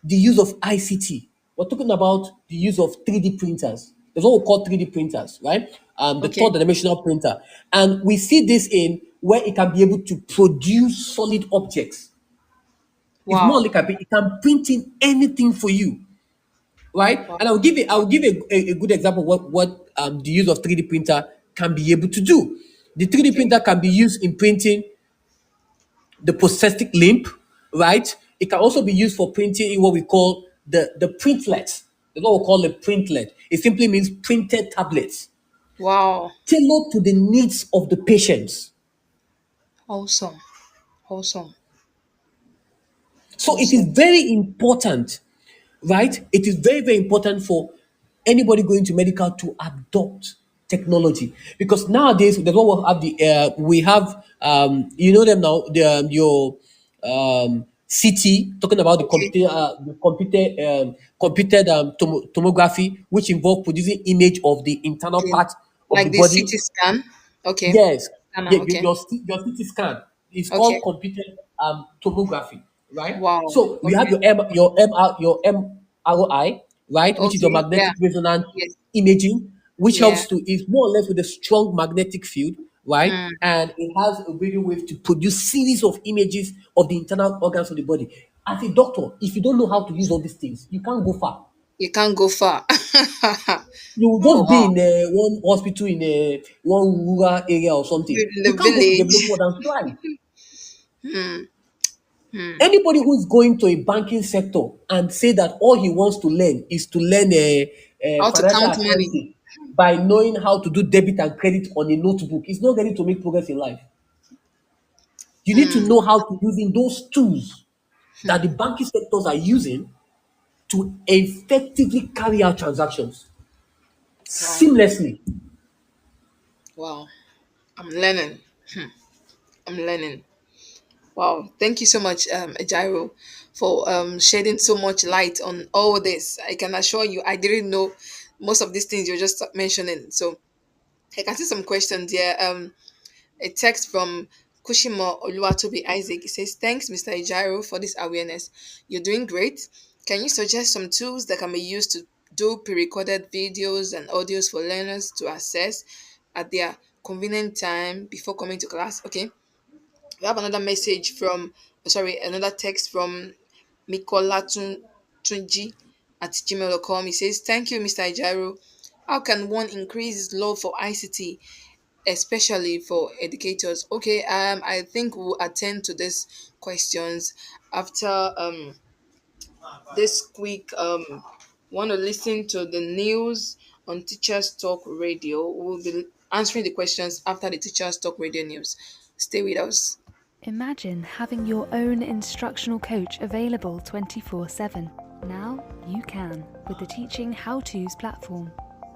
the use of ICT, we're talking about the use of 3D printers. There's what we call 3D printers, right? The Okay. third dimensional printer, and we see this in where it can be able to produce solid objects. It's more Wow. like it can print in anything for you, right? Wow. And I'll give a good example of what the use of 3D printer can be able to do. The 3D Okay. printer can be used in printing the prosthetic limb, right? It can also be used for printing in what we call the printlet. That's what we call a printlet. It simply means printed tablets Wow. tailored to the needs of the patients. Awesome. Awesome. So it is Awesome. very important, right? It is very, very important for anybody going to medical to adopt technology, because nowadays there's what we have them now, your CT, talking about the Okay. computed tomography, which involve producing image of the internal Okay. part of the Like the body. CT scan. Okay. Yes, Scanner. yeah, Okay. your CT scan is Okay. called computed tomography, right? Wow. So you have Okay. your MRI, right, which is your Okay. Yeah. magnetic resonance Yes. imaging, which Yeah. helps to is more or less with a strong magnetic field, right? Mm. And it has a radio wave to produce series of images of the internal organs of the body. As a doctor, if you don't know how to use all these things, you can't go far. You can't go far. You will Oh just be wow. in one hospital in one rural area or something. In You the can't go to develop village. more than twice. Hmm. Hmm. Anybody who is going to a banking sector and say that all he wants to learn is to learn a How to financial count money. accounting by knowing how to do debit and credit on a notebook is not ready to make progress in life. You need to Hmm. know how to using those tools that the banking sectors are using to effectively carry out transactions Wow. seamlessly. Wow. I'm learning. I'm learning. Wow, thank you so much, Jairo, for shedding so much light on all this. I can assure you, I didn't know most of these things you're just mentioning. So I can see some questions here. A text from Kushimo Oluwatobi Isaac. It says, "Thanks, Mr. Ijaro, for this awareness. You're doing great. Can you suggest some tools that can be used to do pre-recorded videos and audios for learners to access at their convenient time before coming to class?" Okay. We have another message from, another text from Mikola Tunji at gmail.com. He says, "Thank you, Mr. Ijaro. How can one increase his love for ICT, especially for educators?" Okay, I think we'll attend to these questions after this quick want to listen to the news on Teachers Talk Radio. We'll be answering the questions after the Teachers Talk Radio news. Stay with us. Imagine having your own instructional coach available 24/7. Now you can with the Teaching How-Tos platform.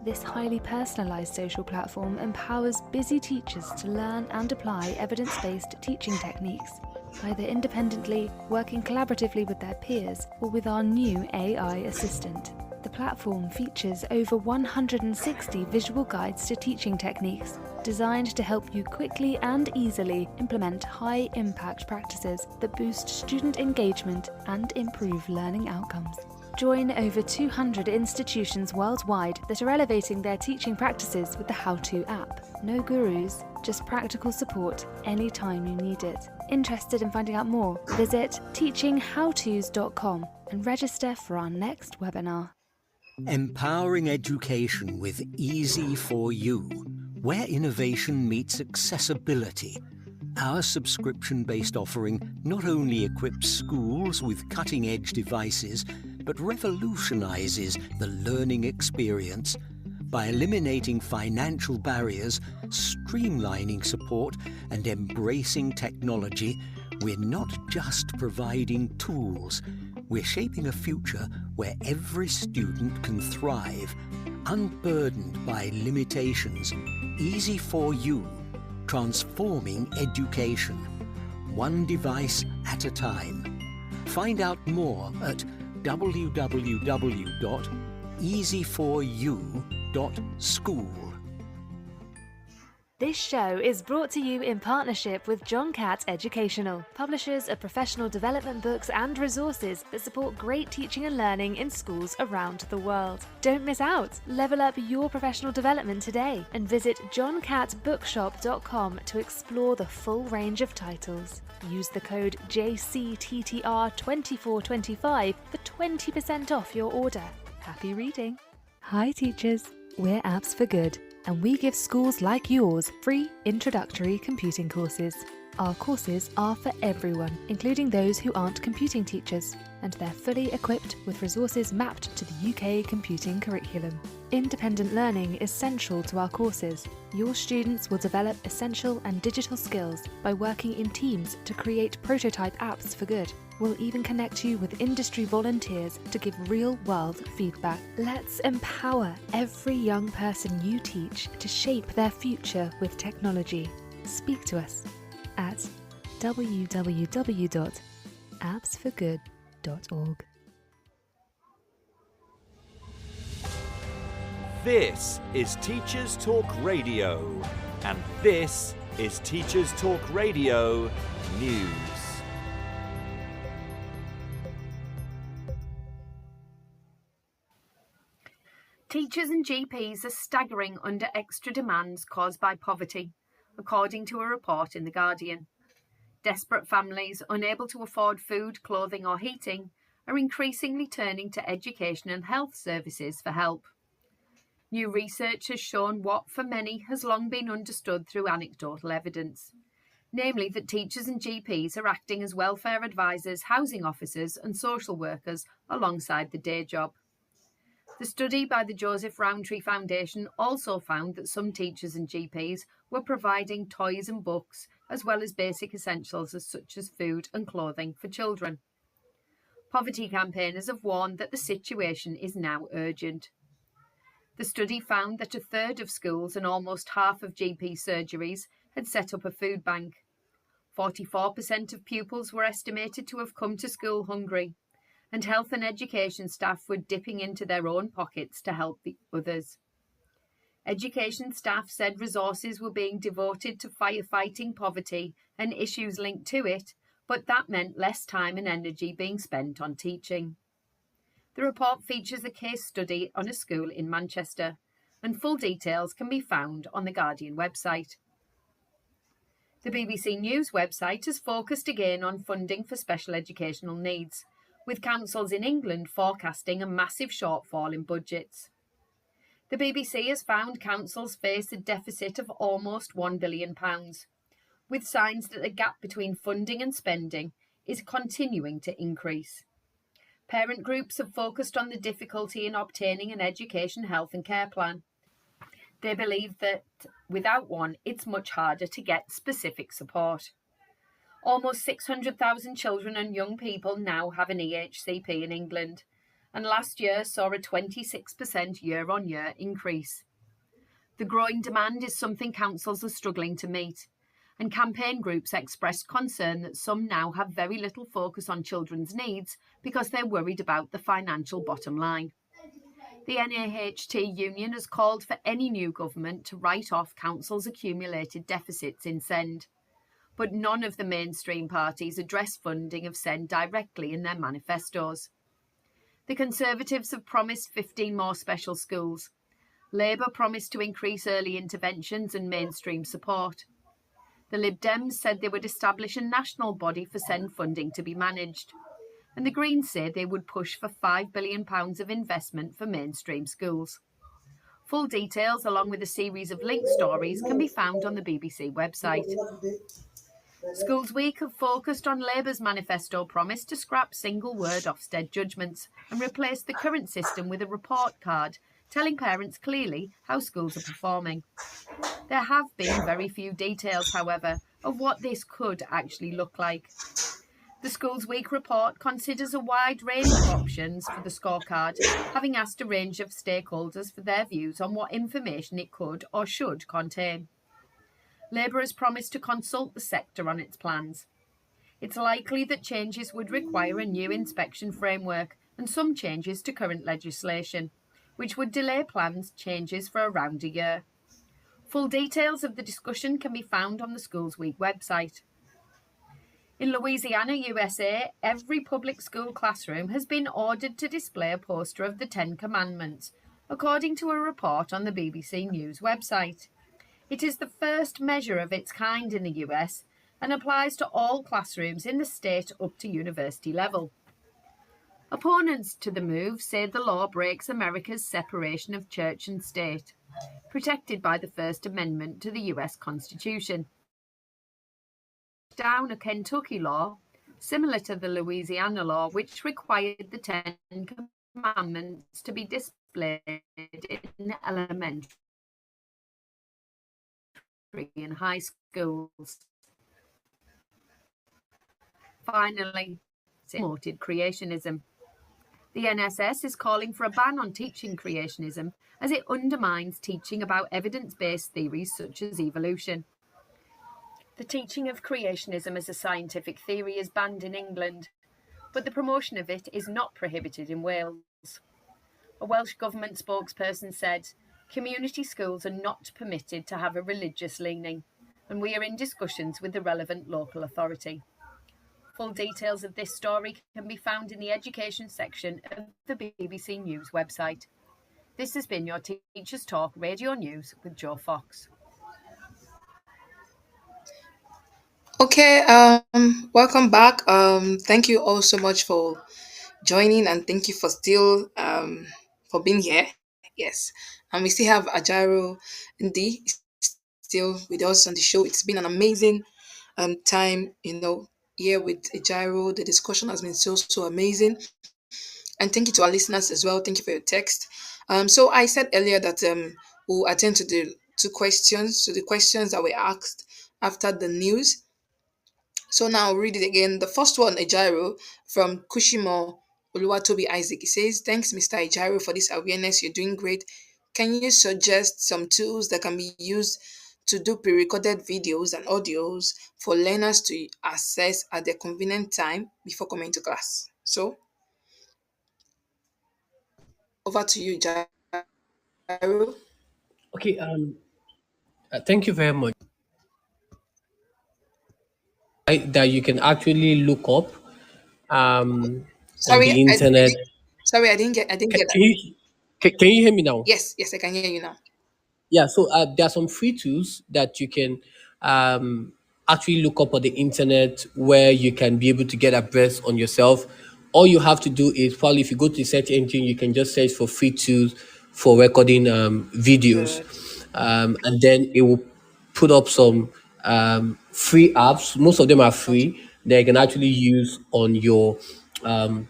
This highly personalised social platform empowers busy teachers to learn and apply evidence-based teaching techniques, either independently, working collaboratively with their peers, or with our new AI assistant. The platform features over 160 visual guides to teaching techniques, designed to help you quickly and easily implement high-impact practices that boost student engagement and improve learning outcomes. Join over 200 institutions worldwide that are elevating their teaching practices with the How-To app. No gurus, just practical support anytime you need it. Interested in finding out more? Visit teachinghowtos.com and register for our next webinar. Empowering education with Easy for You, where innovation meets accessibility. Our subscription-based offering not only equips schools with cutting-edge devices, but revolutionizes the learning experience by eliminating financial barriers, streamlining support, and embracing technology. We're not just providing tools, we're shaping a future where every student can thrive, unburdened by limitations. Easy for You, transforming education, one device at a time. Find out more at www.easyforyou.school. This show is brought to you in partnership with John Catt Educational, publishers of professional development books and resources that support great teaching and learning in schools around the world. Don't miss out. Level up your professional development today and visit johncattbookshop.com to explore the full range of titles. Use the code JCTTR2425 for 20% off your order. Happy reading. Hi teachers, we're Apps for Good, and we give schools like yours free introductory computing courses. Our courses are for everyone, including those who aren't computing teachers, and they're fully equipped with resources mapped to the UK computing curriculum. Independent learning is central to our courses. Your students will develop essential and digital skills by working in teams to create prototype apps for good. We'll even connect you with industry volunteers to give real-world feedback. Let's empower every young person you teach to shape their future with technology. Speak to us at www.appsforgood.org. This is Teachers Talk Radio, and this is Teachers Talk Radio News. Teachers and GPs are staggering under extra demands caused by poverty, according to a report in The Guardian. Desperate families, unable to afford food, clothing or heating, are increasingly turning to education and health services for help. New research has shown what, for many, has long been understood through anecdotal evidence, namely that teachers and GPs are acting as welfare advisors, housing officers and social workers alongside the day job. The study by the Joseph Rowntree Foundation also found that some teachers and GPs were providing toys and books, as well as basic essentials such as food and clothing for children. Poverty campaigners have warned that the situation is now urgent. The study found that a third of schools and almost half of GP surgeries had set up a food bank. 44% of pupils were estimated to have come to school hungry, and health and education staff were dipping into their own pockets to help the others. Education staff said resources were being devoted to firefighting poverty and issues linked to it, but that meant less time and energy being spent on teaching. The report features a case study on a school in Manchester, and full details can be found on the Guardian website. The BBC News website has focused again on funding for special educational needs, with councils in England forecasting a massive shortfall in budgets. The BBC has found councils face a deficit of almost £1 billion, with signs that the gap between funding and spending is continuing to increase. Parent groups have focused on the difficulty in obtaining an education, health and care plan. They believe that without one, it's much harder to get specific support. Almost 600,000 children and young people now have an EHCP in England, and last year saw a 26% year-on-year increase. The growing demand is something councils are struggling to meet, and campaign groups expressed concern that some now have very little focus on children's needs because they're worried about the financial bottom line. The NAHT union has called for any new government to write off councils' accumulated deficits in SEND, but none of the mainstream parties address funding of SEND directly in their manifestos. The Conservatives have promised 15 more special schools. Labour promised to increase early interventions and mainstream support. The Lib Dems said they would establish a national body for SEND funding to be managed. And the Greens say they would push for £5 billion of investment for mainstream schools. Full details, along with a series of linked stories, can be found on the BBC website. Schools Week have focused on Labour's manifesto promise to scrap single-word Ofsted judgments and replace the current system with a report card telling parents clearly how schools are performing. There have been very few details, however, of what this could actually look like. The Schools Week report considers a wide range of options for the scorecard, having asked a range of stakeholders for their views on what information it could or should contain. Labour has promised to consult the sector on its plans. It's likely that changes would require a new inspection framework and some changes to current legislation, which would delay plans changes for around a year. Full details of the discussion can be found on the Schools Week website. In Louisiana, USA, every public school classroom has been ordered to display a poster of the Ten Commandments, according to a report on the BBC News website. It is the first measure of its kind in the US and applies to all classrooms in the state up to university level. Opponents to the move say the law breaks America's separation of church and state, protected by the First Amendment to the US Constitution. Down a Kentucky law, similar to the Louisiana law, which required the Ten Commandments to be displayed in elementary and high schools. Finally, promoted creationism. The NSS is calling for a ban on teaching creationism as it undermines teaching about evidence-based theories such as evolution. The teaching of creationism as a scientific theory is banned in England, but the promotion of it is not prohibited in Wales. A Welsh Government spokesperson said, "Community schools are not permitted to have a religious leaning, and we are in discussions with the relevant local authority." Full details of this story can be found in the education section of the BBC News website. This has been your Teachers Talk Radio News with Joe Fox. Okay, welcome back. Thank you all so much for joining, and thank you for still for being here. Yes, and we still have Ajaro Ndi still with us on the show. It's been an amazing time, here with Ajaro. The discussion has been so amazing, and thank you to our listeners as well. Thank you for your text. So I said earlier that we'll attend to the questions that were asked after the news. So now I'll read it again. The first one, Ejiro from Kushimo Oluwatobi Isaac. He says, "Thanks, Mr. Ejiro, for this awareness. You're doing great. Can you suggest some tools that can be used to do pre-recorded videos and audios for learners to access at their convenient time before coming to class. So over to you, Jairo. Okay. Thank you very much. That you can actually look up on Sorry, the internet. I didn't get that. Can you can you hear me now? Yes, yes, I can hear you now. Yeah, so there are some free tools that you can um, actually look up on the internet where you can be able to get abreast on yourself. All you have to do is probably if you go to the search engine, you can just search for free tools for recording videos, Good. and then it will put up some free apps. Most of them are Okay. free that you can actually use um,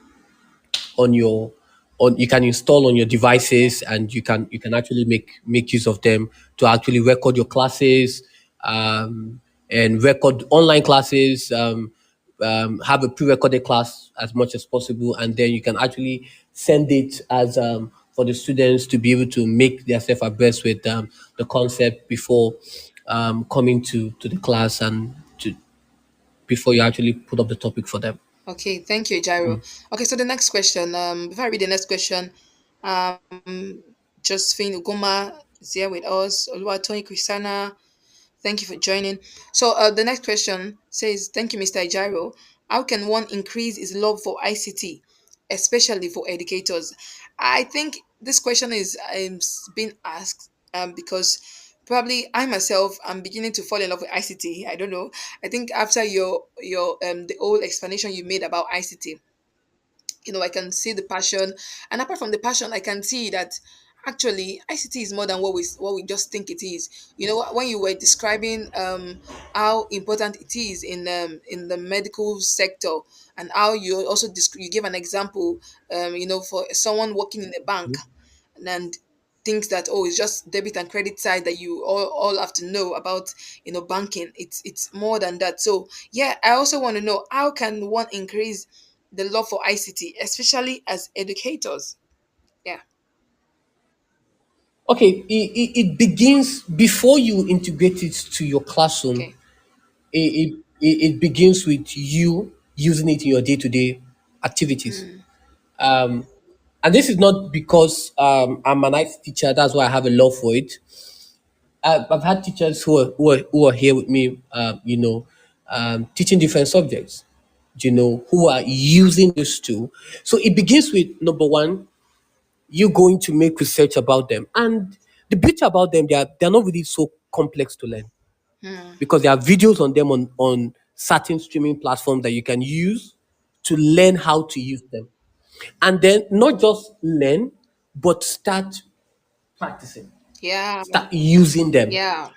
on your on you can install on your devices, and you can actually make use of them to actually record your classes, and record online classes, have a pre-recorded class as much as possible, and then you can actually send it as for the students to be able to make themselves abreast with the concept before coming to the class, and to before you actually put up the topic for them. Okay, thank you, Jairo. Okay, so the next question, before I read the next question, Josephine Uguma is here with us. Oluwatoyin Christiana, thank you for joining. So the next question says, "Thank you, Mr. Ijaro. How can one increase his love for ICT, especially for educators?" I think this question is being asked because probably I myself am beginning to fall in love with ICT. I don't know. I think after your the whole explanation you made about ICT, I can see the passion, and apart from the passion, I can see that actually ICT is more than what we just think it is. When you were describing how important it is in the medical sector, and how you also you gave an example, for someone working in a bank, and thinks that, oh, it's just debit and credit side that you all have to know about, banking. It's more than that. So yeah, I also want to know, how can one increase the love for ICT, especially as educators? Yeah. Okay, it begins before you integrate it to your classroom. Okay. It begins with you using it in your day to day activities. And this is not because I'm an IT teacher, that's why I have a love for it. I've had teachers who are here with me, teaching different subjects, who are using this tool. So it begins with number one, you're going to make research about them. And the beauty about them, they're not really so complex to learn because there are videos on them on certain streaming platforms that you can use to learn how to use them. And then not just learn, but start practicing, Yeah. start using them. Yeah.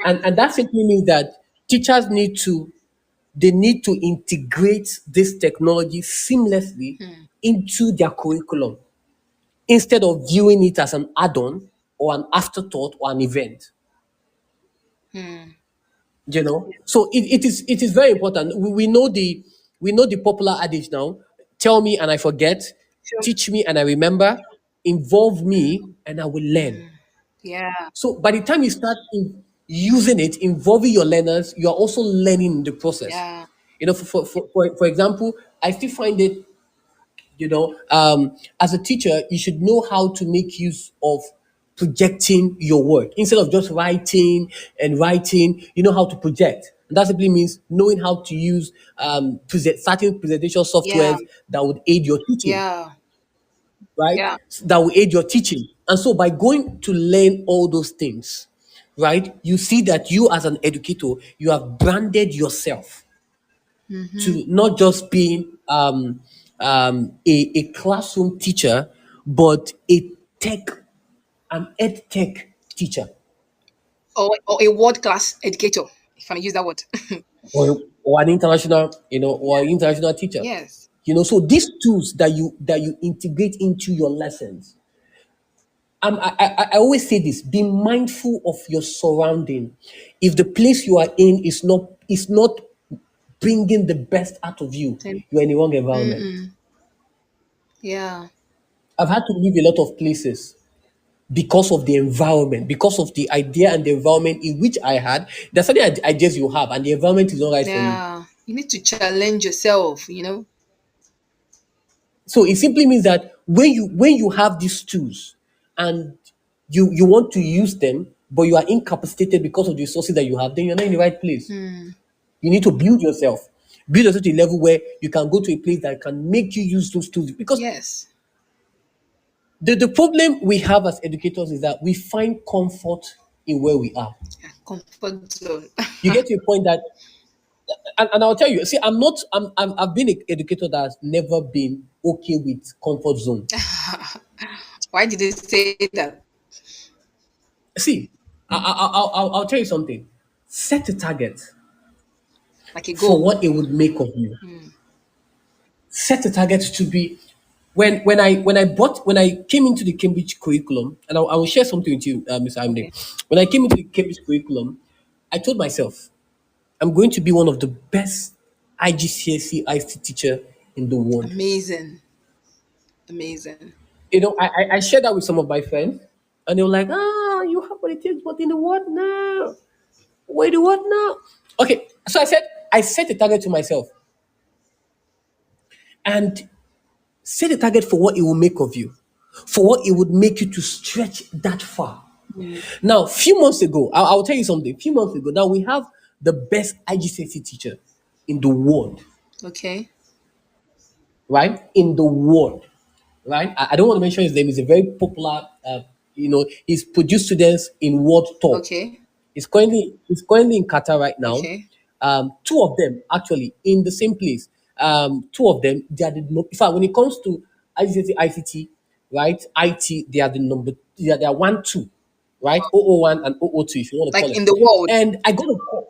And that simply means that teachers need to integrate this technology seamlessly into their curriculum instead of viewing it as an add-on or an afterthought or an event. So it is very important. We know the popular adage now: tell me and I forget, Sure. teach me and I remember, involve me and I will learn. Yeah. So by the time you start using it, involving your learners, you are also learning in the process. Yeah. For example, I still find it, as a teacher, you should know how to make use of projecting your work instead of just writing and writing. You know how to project. And that simply means knowing how to use certain presentation Yeah. softwares that would aid your teaching, Yeah. right? Yeah. That will aid your teaching. And so by going to learn all those things, right, you see that you as an educator, you have branded yourself to not just being a classroom teacher, but a tech, an ed tech teacher, Or a world class educator, if I may use that word. or an international, or an international teacher. Yes. So these tools that you integrate into your lessons. I always say this: be mindful of your surrounding. If the place you are in is not bringing the best out of you, Then- you're in the wrong environment. Yeah. I've had to leave a lot of places because of the environment, because of the idea and the environment in which I had. There's certain ideas you have, and the environment is not right for you. Yeah. You need to challenge yourself, you know? So it simply means that when you have these tools and you want to use them, but you are incapacitated because of the resources that you have, then you're not in the right place. You need to build yourself to a level where you can go to a place that can make you use those tools. Because Yes. the problem we have as educators is that we find comfort in where we are. Yeah, comfort zone. You get to a point that, and I'll tell you, see, I've been an educator that has never been okay with comfort zone. Why did they say that? See, I'll tell you something. Set a target Like a for goal. what it would make of you. Set a target to be when I came into the Cambridge curriculum, and I will share something with you, Mr. Amde. Okay. When I came into the Cambridge curriculum, I told myself I'm going to be one of the best IGCSE ICT teacher in the world. Amazing. Amazing. I shared that with some of my friends, and they were like, you have what it takes, but in the world now. Wait, what now? Okay, so I set a target to myself and set a target for what it will make of you, for what it would make you to stretch that far. Mm. Now, a few months ago, I'll tell you something. A few months ago, now we have the best IGCSE teacher in the world, Okay. right? In the world, right? I don't want to mention his name. He's a very popular, he's produced students in world top. Okay. He's currently in Qatar right now. Okay. Two of them actually in the same place. Two of them, they are in fact, when it comes to ICT, right? IT, they are the number. They are 1, 2, right? 001 and 002, if you want to call Like it. in the world. And I got a call.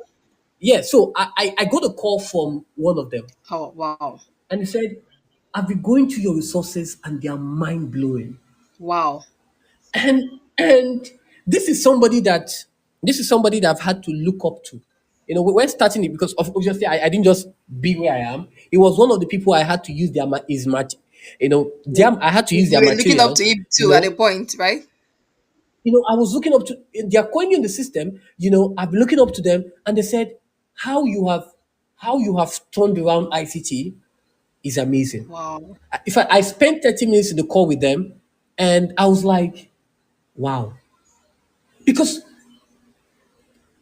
Yeah, so I got a call from one of them, Oh, wow. and he said, "I've been going through your resources, and they are mind blowing." Wow. And this is somebody that I've had to look up to. When starting it, because obviously I didn't just be where I am. It was one of the people I had to use their his match. I had to use You their were looking up materials. to him You too at a know, point, right? I was looking up to. They are coining in the system. I've been looking up to them, and they said how you have turned around ICT is amazing. Wow. In fact, I spent 30 minutes in the call with them, and I was like, wow. Because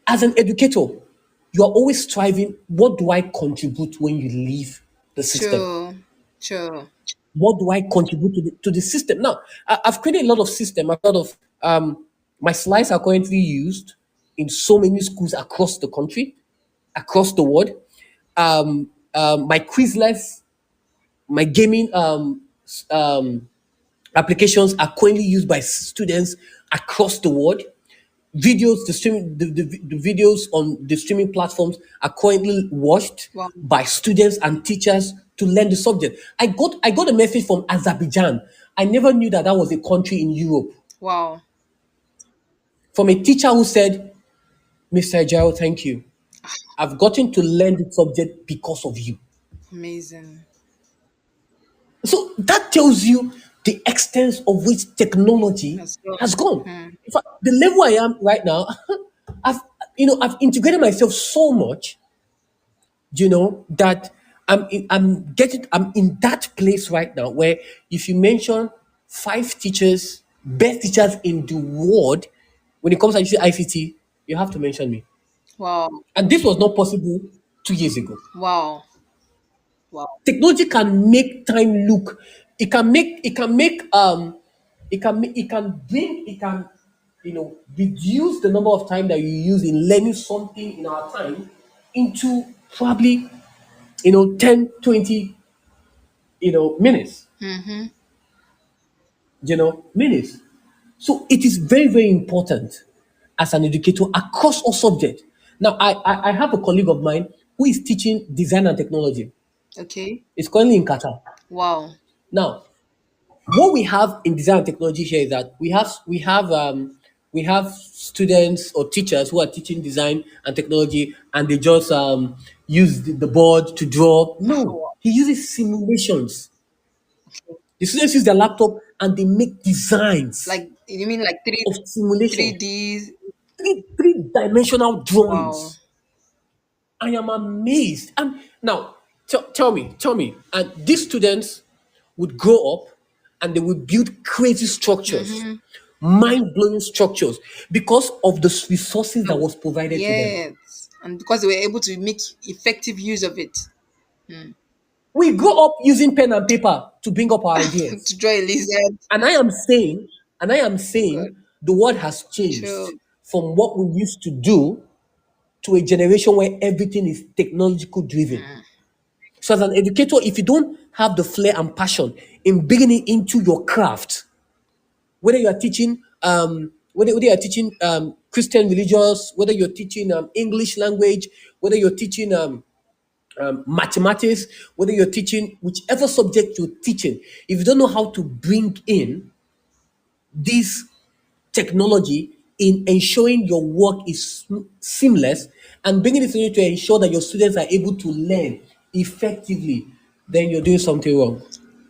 as an educator, you are always striving, what do I contribute when you leave the system? True. True. What do I contribute to the system? Now, I've created a lot of system, a lot of my slides are currently used in so many schools across the country, across the world. My Quizlets, my gaming applications are currently used by students across the world. The videos on the streaming platforms are currently watched Wow. by students and teachers to learn the subject. I got a message from Azerbaijan. I never knew that was a country in Europe. Wow. From a teacher who said, "Mr. Ejao, thank you. I've gotten to learn the subject because of you." Amazing. So that tells you the extent of which technology That's good. has gone. In fact, the level I am right now, I've integrated myself so much, that I'm in that place right now where if you mention 5 teachers, best teachers in the world, when it comes to ICT, you have to mention me. Wow. And this was not possible 2 years ago. Wow. Wow. Technology can make time look. It can reduce the number of time that you use in learning something in our time into probably 10, 20 minutes. Minutes. So it is very, very important as an educator across all subjects. Now, I have a colleague of mine who is teaching design and technology. Okay. It's currently in Qatar. Wow. Now, what we have in design and technology here is that we have students or teachers who are teaching design and technology, and they just use the board to draw. No, he uses simulations. The students use their laptop and they make designs. Like You mean like of three simulation, Ds? three-dimensional Wow. drawings. I am amazed. And now, tell me, and these students would grow up and they would build crazy structures, Mm-hmm. mind-blowing structures, because of the resources that So, was provided to them. yes, and because they were able to make effective use of it. We grow up using pen and paper to bring up our To ideas. draw a lizard. And I am saying, and I am Oh God. saying, the world has Sure. changed from what we used to do to a generation where everything is technological driven. So as an educator, if you don't have the flair and passion in bringing it into your craft, whether you are teaching whether you are teaching Christian religious, whether you're teaching English language, whether you're teaching mathematics, whether you're teaching whichever subject you're teaching, if you don't know how to bring in this technology in ensuring your work is seamless and bringing it to ensure that your students are able to learn effectively, then you're doing something wrong.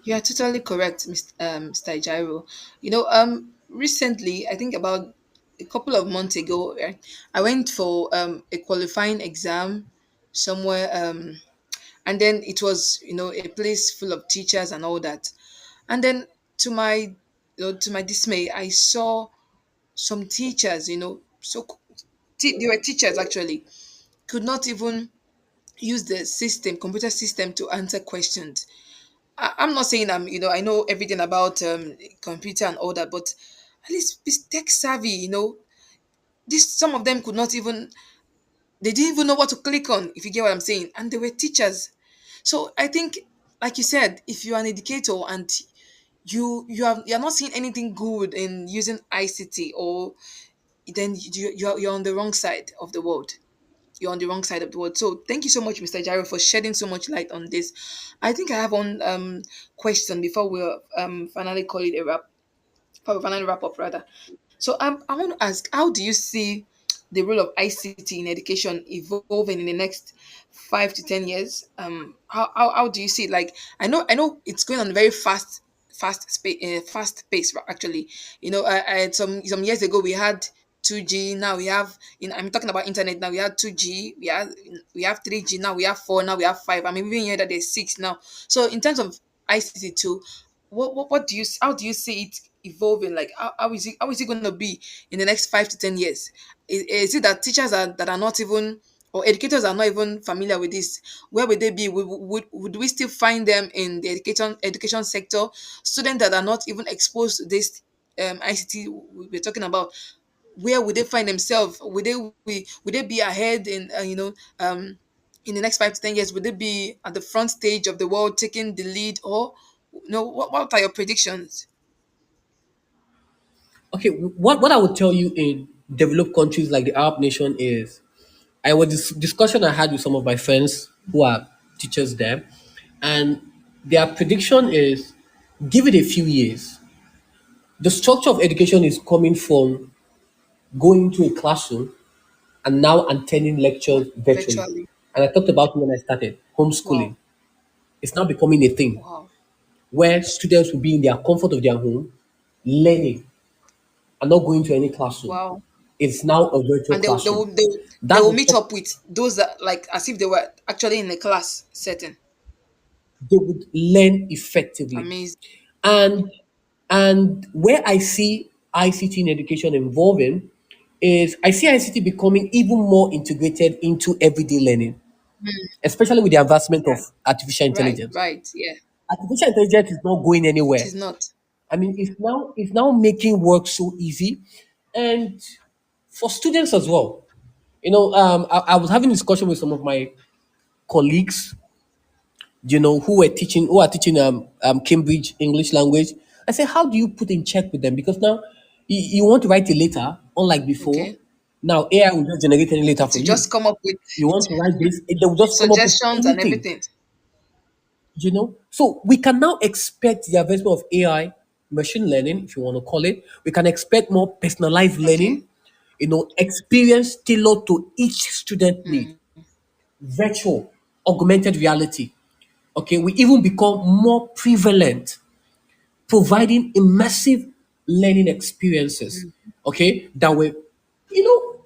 You are totally correct, Mr. Jairo. Recently, I think about a couple of months ago, right, I went for a qualifying exam somewhere, and then it was a place full of teachers and all that, and then to my to my dismay, I saw some teachers, they were teachers actually, could not even use the computer system to answer questions. I'm not saying I know everything about computer and all that, but at least be tech savvy. This some of them could not even they didn't even know what to click on. If you get what I'm saying, and they were teachers. So I think, like you said, if you're an educator and you're not seeing anything good in using ICT, or then you're on the wrong side of the world. You're on the wrong side of the world. So thank you so much, Mr. Jaro, for shedding so much light on this. I think I have one question before we finally call it a wrap. Before we finally wrap up, rather. So I want to ask, how do you see the role of ICT in education evolving in the next 5 to 10 years? How do you see it? Like I know it's going on very fast pace actually. Some years ago we had 2G. Now we have, I'm talking about internet. Now we have 2G. We have 3G. Now we have 4. Now we have 5. I'm even hearing that there's 6 now. So in terms of ICT too, what do you how do you see it evolving? Like how is it going to be in the next 5 to 10 years? Is it that teachers that are not even, or educators are not even familiar with this? Where would they be? Would we still find them in the education sector? Students that are not even exposed to this ICT we're talking about, where would they find themselves? Would they be ahead in the next 5 to 10 years? Would they be at the front stage of the world taking the lead, or what are your predictions? Okay, what I would tell you in developed countries like the Arab nation is, I was this discussion I had with some of my friends who are teachers there, and their prediction is, give it a few years. The structure of education is coming from going to a classroom and now attending lectures virtually. Virtually. And I talked about it when I started homeschooling. Wow. It's now becoming a thing Wow. where students will be in their comfort of their home, learning and not going to any classroom. Wow. It's now a virtual And classroom. they That's will the meet structure. up with those that, like, as if they were actually in a class setting. They would learn effectively. Amazing. And where I see ICT in education evolving is, I see ICT becoming even more integrated into everyday learning, especially with the advancement of Yeah. artificial Right. intelligence. Right. Yeah. Artificial intelligence is not going It anywhere. is not. I mean, it's now making work so easy, and for students as well. I was having a discussion with some of my colleagues, who are teaching Cambridge English language. I said, how do you put in check with them? Because now you want to write a letter, unlike before. Okay. Now AI will just generate any letter It for will you. just come up with You want to write this, they will just come up with suggestions and anything. everything. So we can now expect the advancement of AI, machine learning, if you want to call it. We can expect more personalized Okay. learning, experience tailored to each student need, virtual, augmented reality. Okay, we even become more prevalent, providing immersive learning experiences, okay, that were,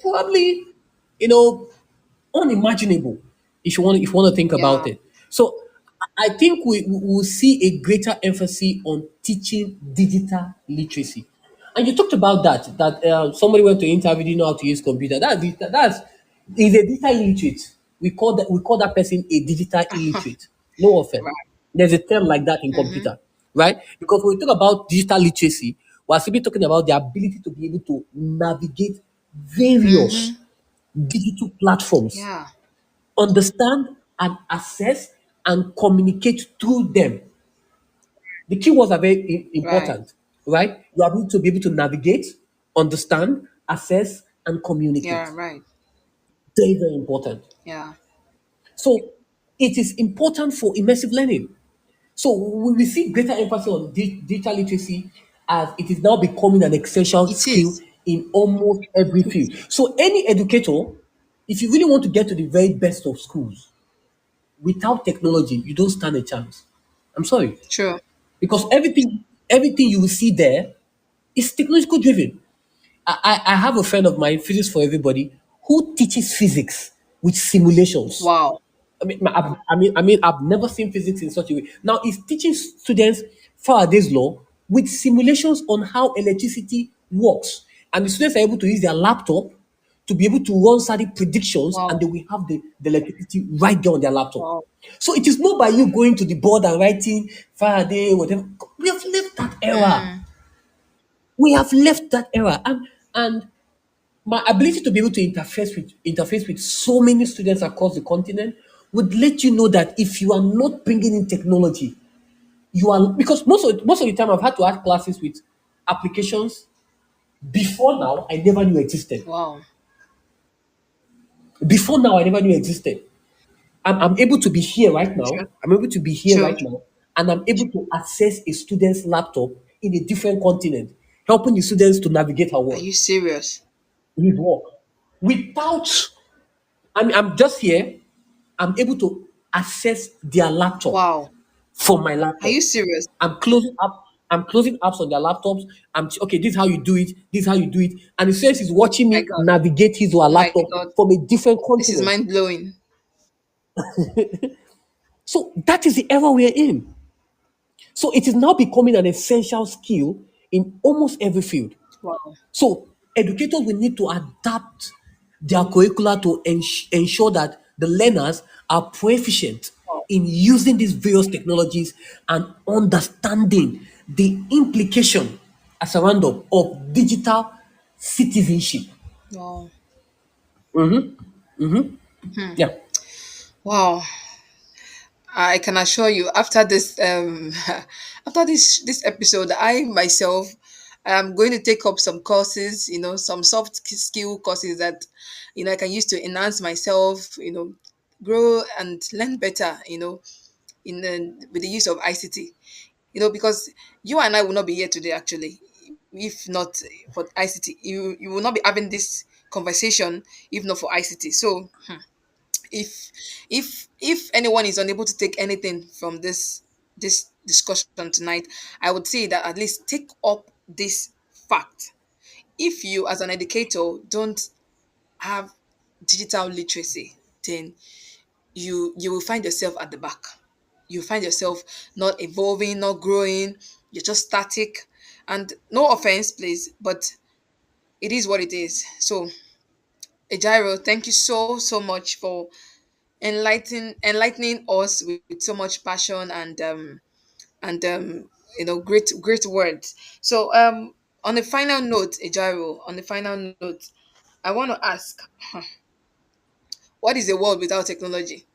probably, you know, unimaginable if you want to think about Yeah. it. So I think we will see a greater emphasis on teaching digital literacy. And you talked about that somebody went to interview, didn't know how to use computer. That's is a digital illiterate. We call that person a digital illiterate. No offense. Right. There's a term like that in Mm-hmm. computer, right? Because when we talk about digital literacy, we're simply talking about the ability to be able to navigate various Mm-hmm. digital platforms, Yeah. understand and access and communicate through them. The keywords are very Right. important, right? You are able to be able to navigate, understand, access, and Yeah. communicate. Right. Very, very important. Yeah. So it is important for immersive learning. So we see greater emphasis on digital literacy as it is now becoming an essential It skill is. in almost every field. So any educator, if you really want to get to the very best of schools, without technology, you don't stand a chance. I'm sorry. True. Because everything you will see there is technological driven. I have a friend of mine, Physics for Everybody, who teaches physics with simulations. Wow. I've never seen physics in such a way. Now he's teaching students Faraday's law with simulations on how electricity works, and the students are able to use their laptop to be able to run certain predictions, and Wow. they will have the electricity right there on their laptop. Wow. So it is not by you going to the board and writing Faraday, whatever. We have left that era. Mm. We have left that era, and my ability to be able to interface with so many students across the continent would let you know that if you are not bringing in technology, you are, because most of the time I've had to have classes with applications before now I never knew existed. Wow. Before now I never knew existed. I'm able to be here right now. True. I'm able to be here True. right now, and I'm able to access a student's laptop in a different continent, helping the students to navigate our Are world you serious? with work without. I'm just here. I'm able to access their laptop Wow. from my Are laptop. you serious? I'm closing apps on their laptops. Okay, this is how you do it. This is how you do it. And the student is watching My me God. navigate his or her My laptop God. from a different This is continent. mind blowing. So that is the era we are in. So it is now becoming an essential skill in almost every field. Wow. So educators will need to adapt their curricula to ensure that the learners are proficient Wow. in using these various technologies and understanding the implication as a roundup of digital citizenship. Wow. Yeah. Wow. I can assure you, after this after this episode, I myself am going to take up some courses, some skill courses that I can use to enhance myself, grow and learn better, in with the use of ICT. Because you and I will not be here today actually, if not for ICT. You will not be having this conversation if not for ICT. So if if anyone is unable to take anything from this discussion tonight, I would say that at least take up this fact. If you as an educator don't have digital literacy, then you will find yourself at the back. You find yourself not evolving, not growing. You're just static. And no offense, please, but it is what it is. So, Ejiro, thank you so much for enlightening us with so much passion and great words. So on the final note, Ejiro, on the final note, I want to ask, what is a world without technology?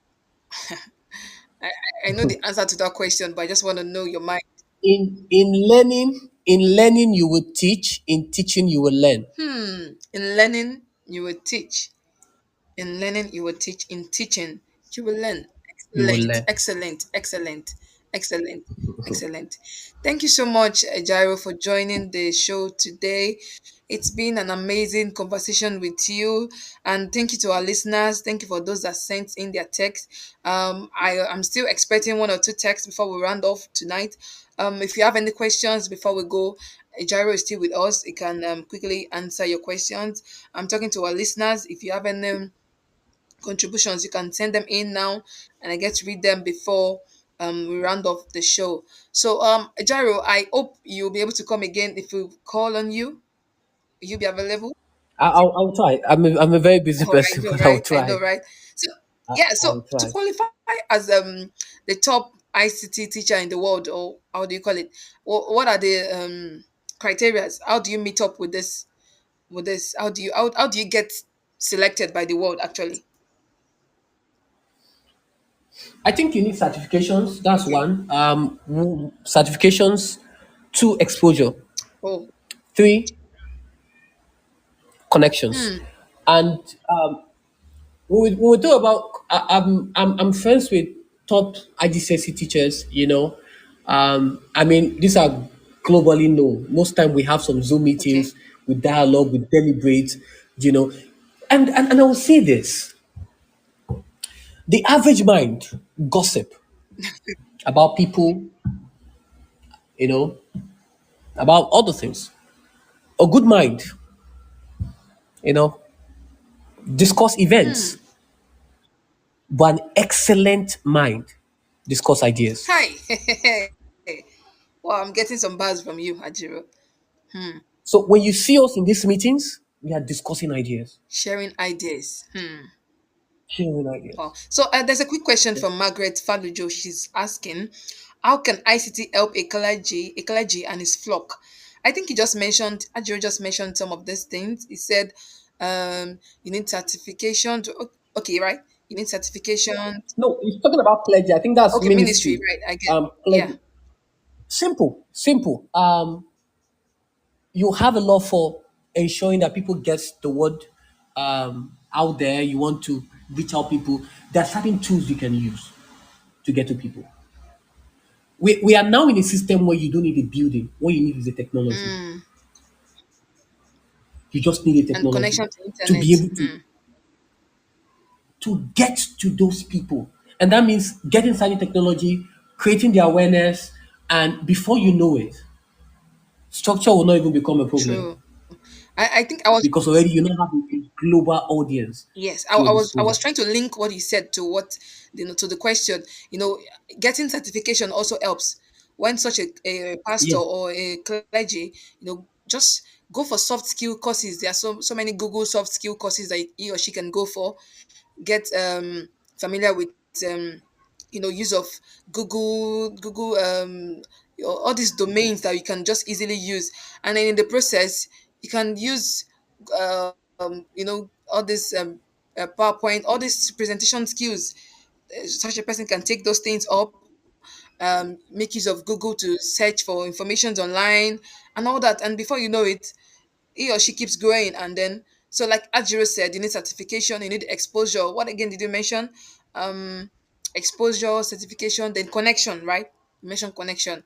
I know the answer to that question, but I just want to know your mind. In learning you will teach, in teaching you will learn. In learning, you will teach. In learning, you will teach. In teaching, you will learn. You will Excellent, learn. excellent, excellent. Excellent. Excellent. Thank you so much, Jairo, for joining the show today. It's been an amazing conversation with you. And thank you to our listeners. Thank you for those that sent in their text. I'm still expecting one or two texts before we round off tonight. If you have any questions before we go, Jairo is still with us. He can quickly answer your questions. I'm talking to our listeners. If you have any contributions, you can send them in now, and I get to read them before we round off the show. So, Jaro, I hope you'll be able to come again if we call on you. Will you be available? I'll try. I'm a very busy Oh, I person, know, but I'll right? I know, try. right? So, yeah. So I'll to try. qualify as the top ICT teacher in the world, or how do you call it? What are the criteria? How do you meet up with this? With this, how do you get selected by the world? Actually, I think you need certifications. That's okay. one. Certifications. Two, exposure. Oh, Three, connections. hmm. And we talk about. I'm friends with top IGCSE teachers. I mean, these are globally known. Most time we have some Zoom Okay. meetings, we dialogue, we deliberate. You know, and I will say this: the average mind gossip about people. You know, about other things. A good mind, you know, discuss events, Hmm. but an excellent mind discuss ideas. Hi. Wow, I'm getting some buzz from you, Hajiro. So when you see us in these meetings, we are discussing ideas, Sharing ideas. sharing Wow. ideas. So there's a quick question from Margaret Falujo. She's asking, how can ICT help a clergy and his flock? I think he just mentioned, Hajiro just mentioned some of these things. He said, you need certification to, okay, right? You need certification. No, he's talking about clergy. I think that's Okay, ministry, ministry. right? I get, yeah, Clergy. Simple, simple. You have a law for ensuring that people get the word out there. You want to reach out people. There are certain tools you can use to get to people. We are now in a system where you don't need a building. What you need is a technology. You just need a and technology connection to to internet. be able to get to those people. And that means getting certain technology, creating the awareness, and before you know it, structure will not even become a problem True. I think I was because already you now have a global audience Yes, to your I was disposal. trying to link what he said to what to the question. Getting certification also helps when such a pastor Yes. or a clergy, just go for soft skill courses. There are so many Google soft skill courses that he or she can go for. Get familiar with um use of Google all these domains that you can just easily use, and then in the process you can use all this PowerPoint, all these presentation skills. Such a person can take those things up, make use of Google to search for informations online and all that. And before you know it, he or she keeps growing. And then, so like Ajiro said, you need certification, you need exposure. What again did you mention? Um, Exposure, certification, then connection, right? You mentioned connection,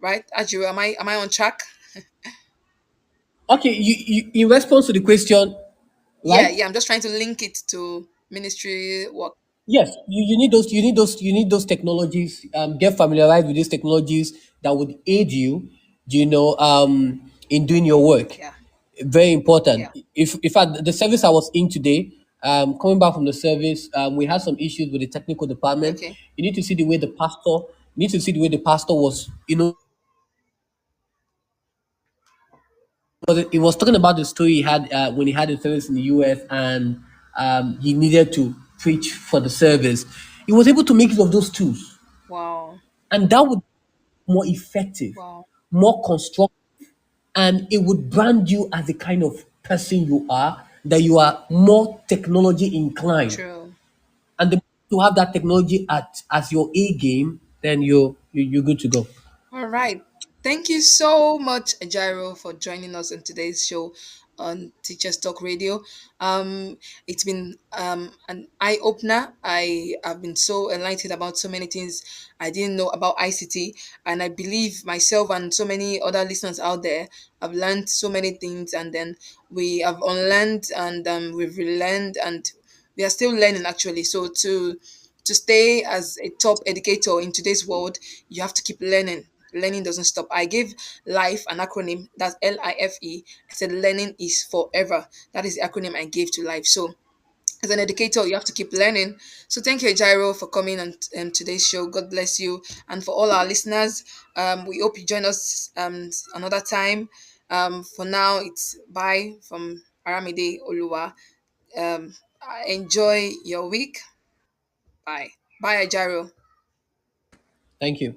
right? Ajiro, am I on track? Okay, in response to the question, Yeah, right? yeah. I'm just trying to link it to ministry work. Yes, you need those technologies. Get familiarized with these technologies that would aid you, in doing your work. Yeah, Very important. yeah. If in fact the service I was in today, coming back from the service, we had some issues with the technical department. Okay. You need to see the way the pastor. You need to see the way the pastor was. He was talking about the story he had when he had a service in the US and he needed to preach for the service. He was able to make use of those tools, Wow. and that would be more effective, Wow. more constructive, and it would brand you as the kind of person you are. That you are more technology inclined, True. and the to have that technology at as your A game, then you're good to go. All right. Thank you so much, Jairo, for joining us on today's show. on Teachers Talk Radio. It's been an eye opener. I have been so enlightened about so many things I didn't know about ICT, and I believe myself and so many other listeners out there have learned so many things, and then we have unlearned and we've relearned, and we are still learning actually. So to stay as a top educator in today's world, you have to keep learning. Learning doesn't stop. I gave life an acronym, that's LIFE. I said learning is forever. That is the acronym I gave to life. So as an educator, you have to keep learning. So thank you, Jairo, for coming on today's show. God bless you. And for all our listeners, we hope you join us another time. For now, it's bye from Aramide Oluwa. Enjoy your week. Bye. Bye, Jairo. Thank you.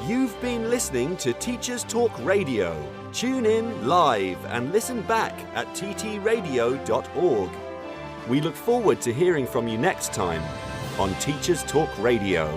You've been listening to Teachers Talk Radio. Tune in live and listen back at ttradio.org. We look forward to hearing from you next time on Teachers Talk Radio.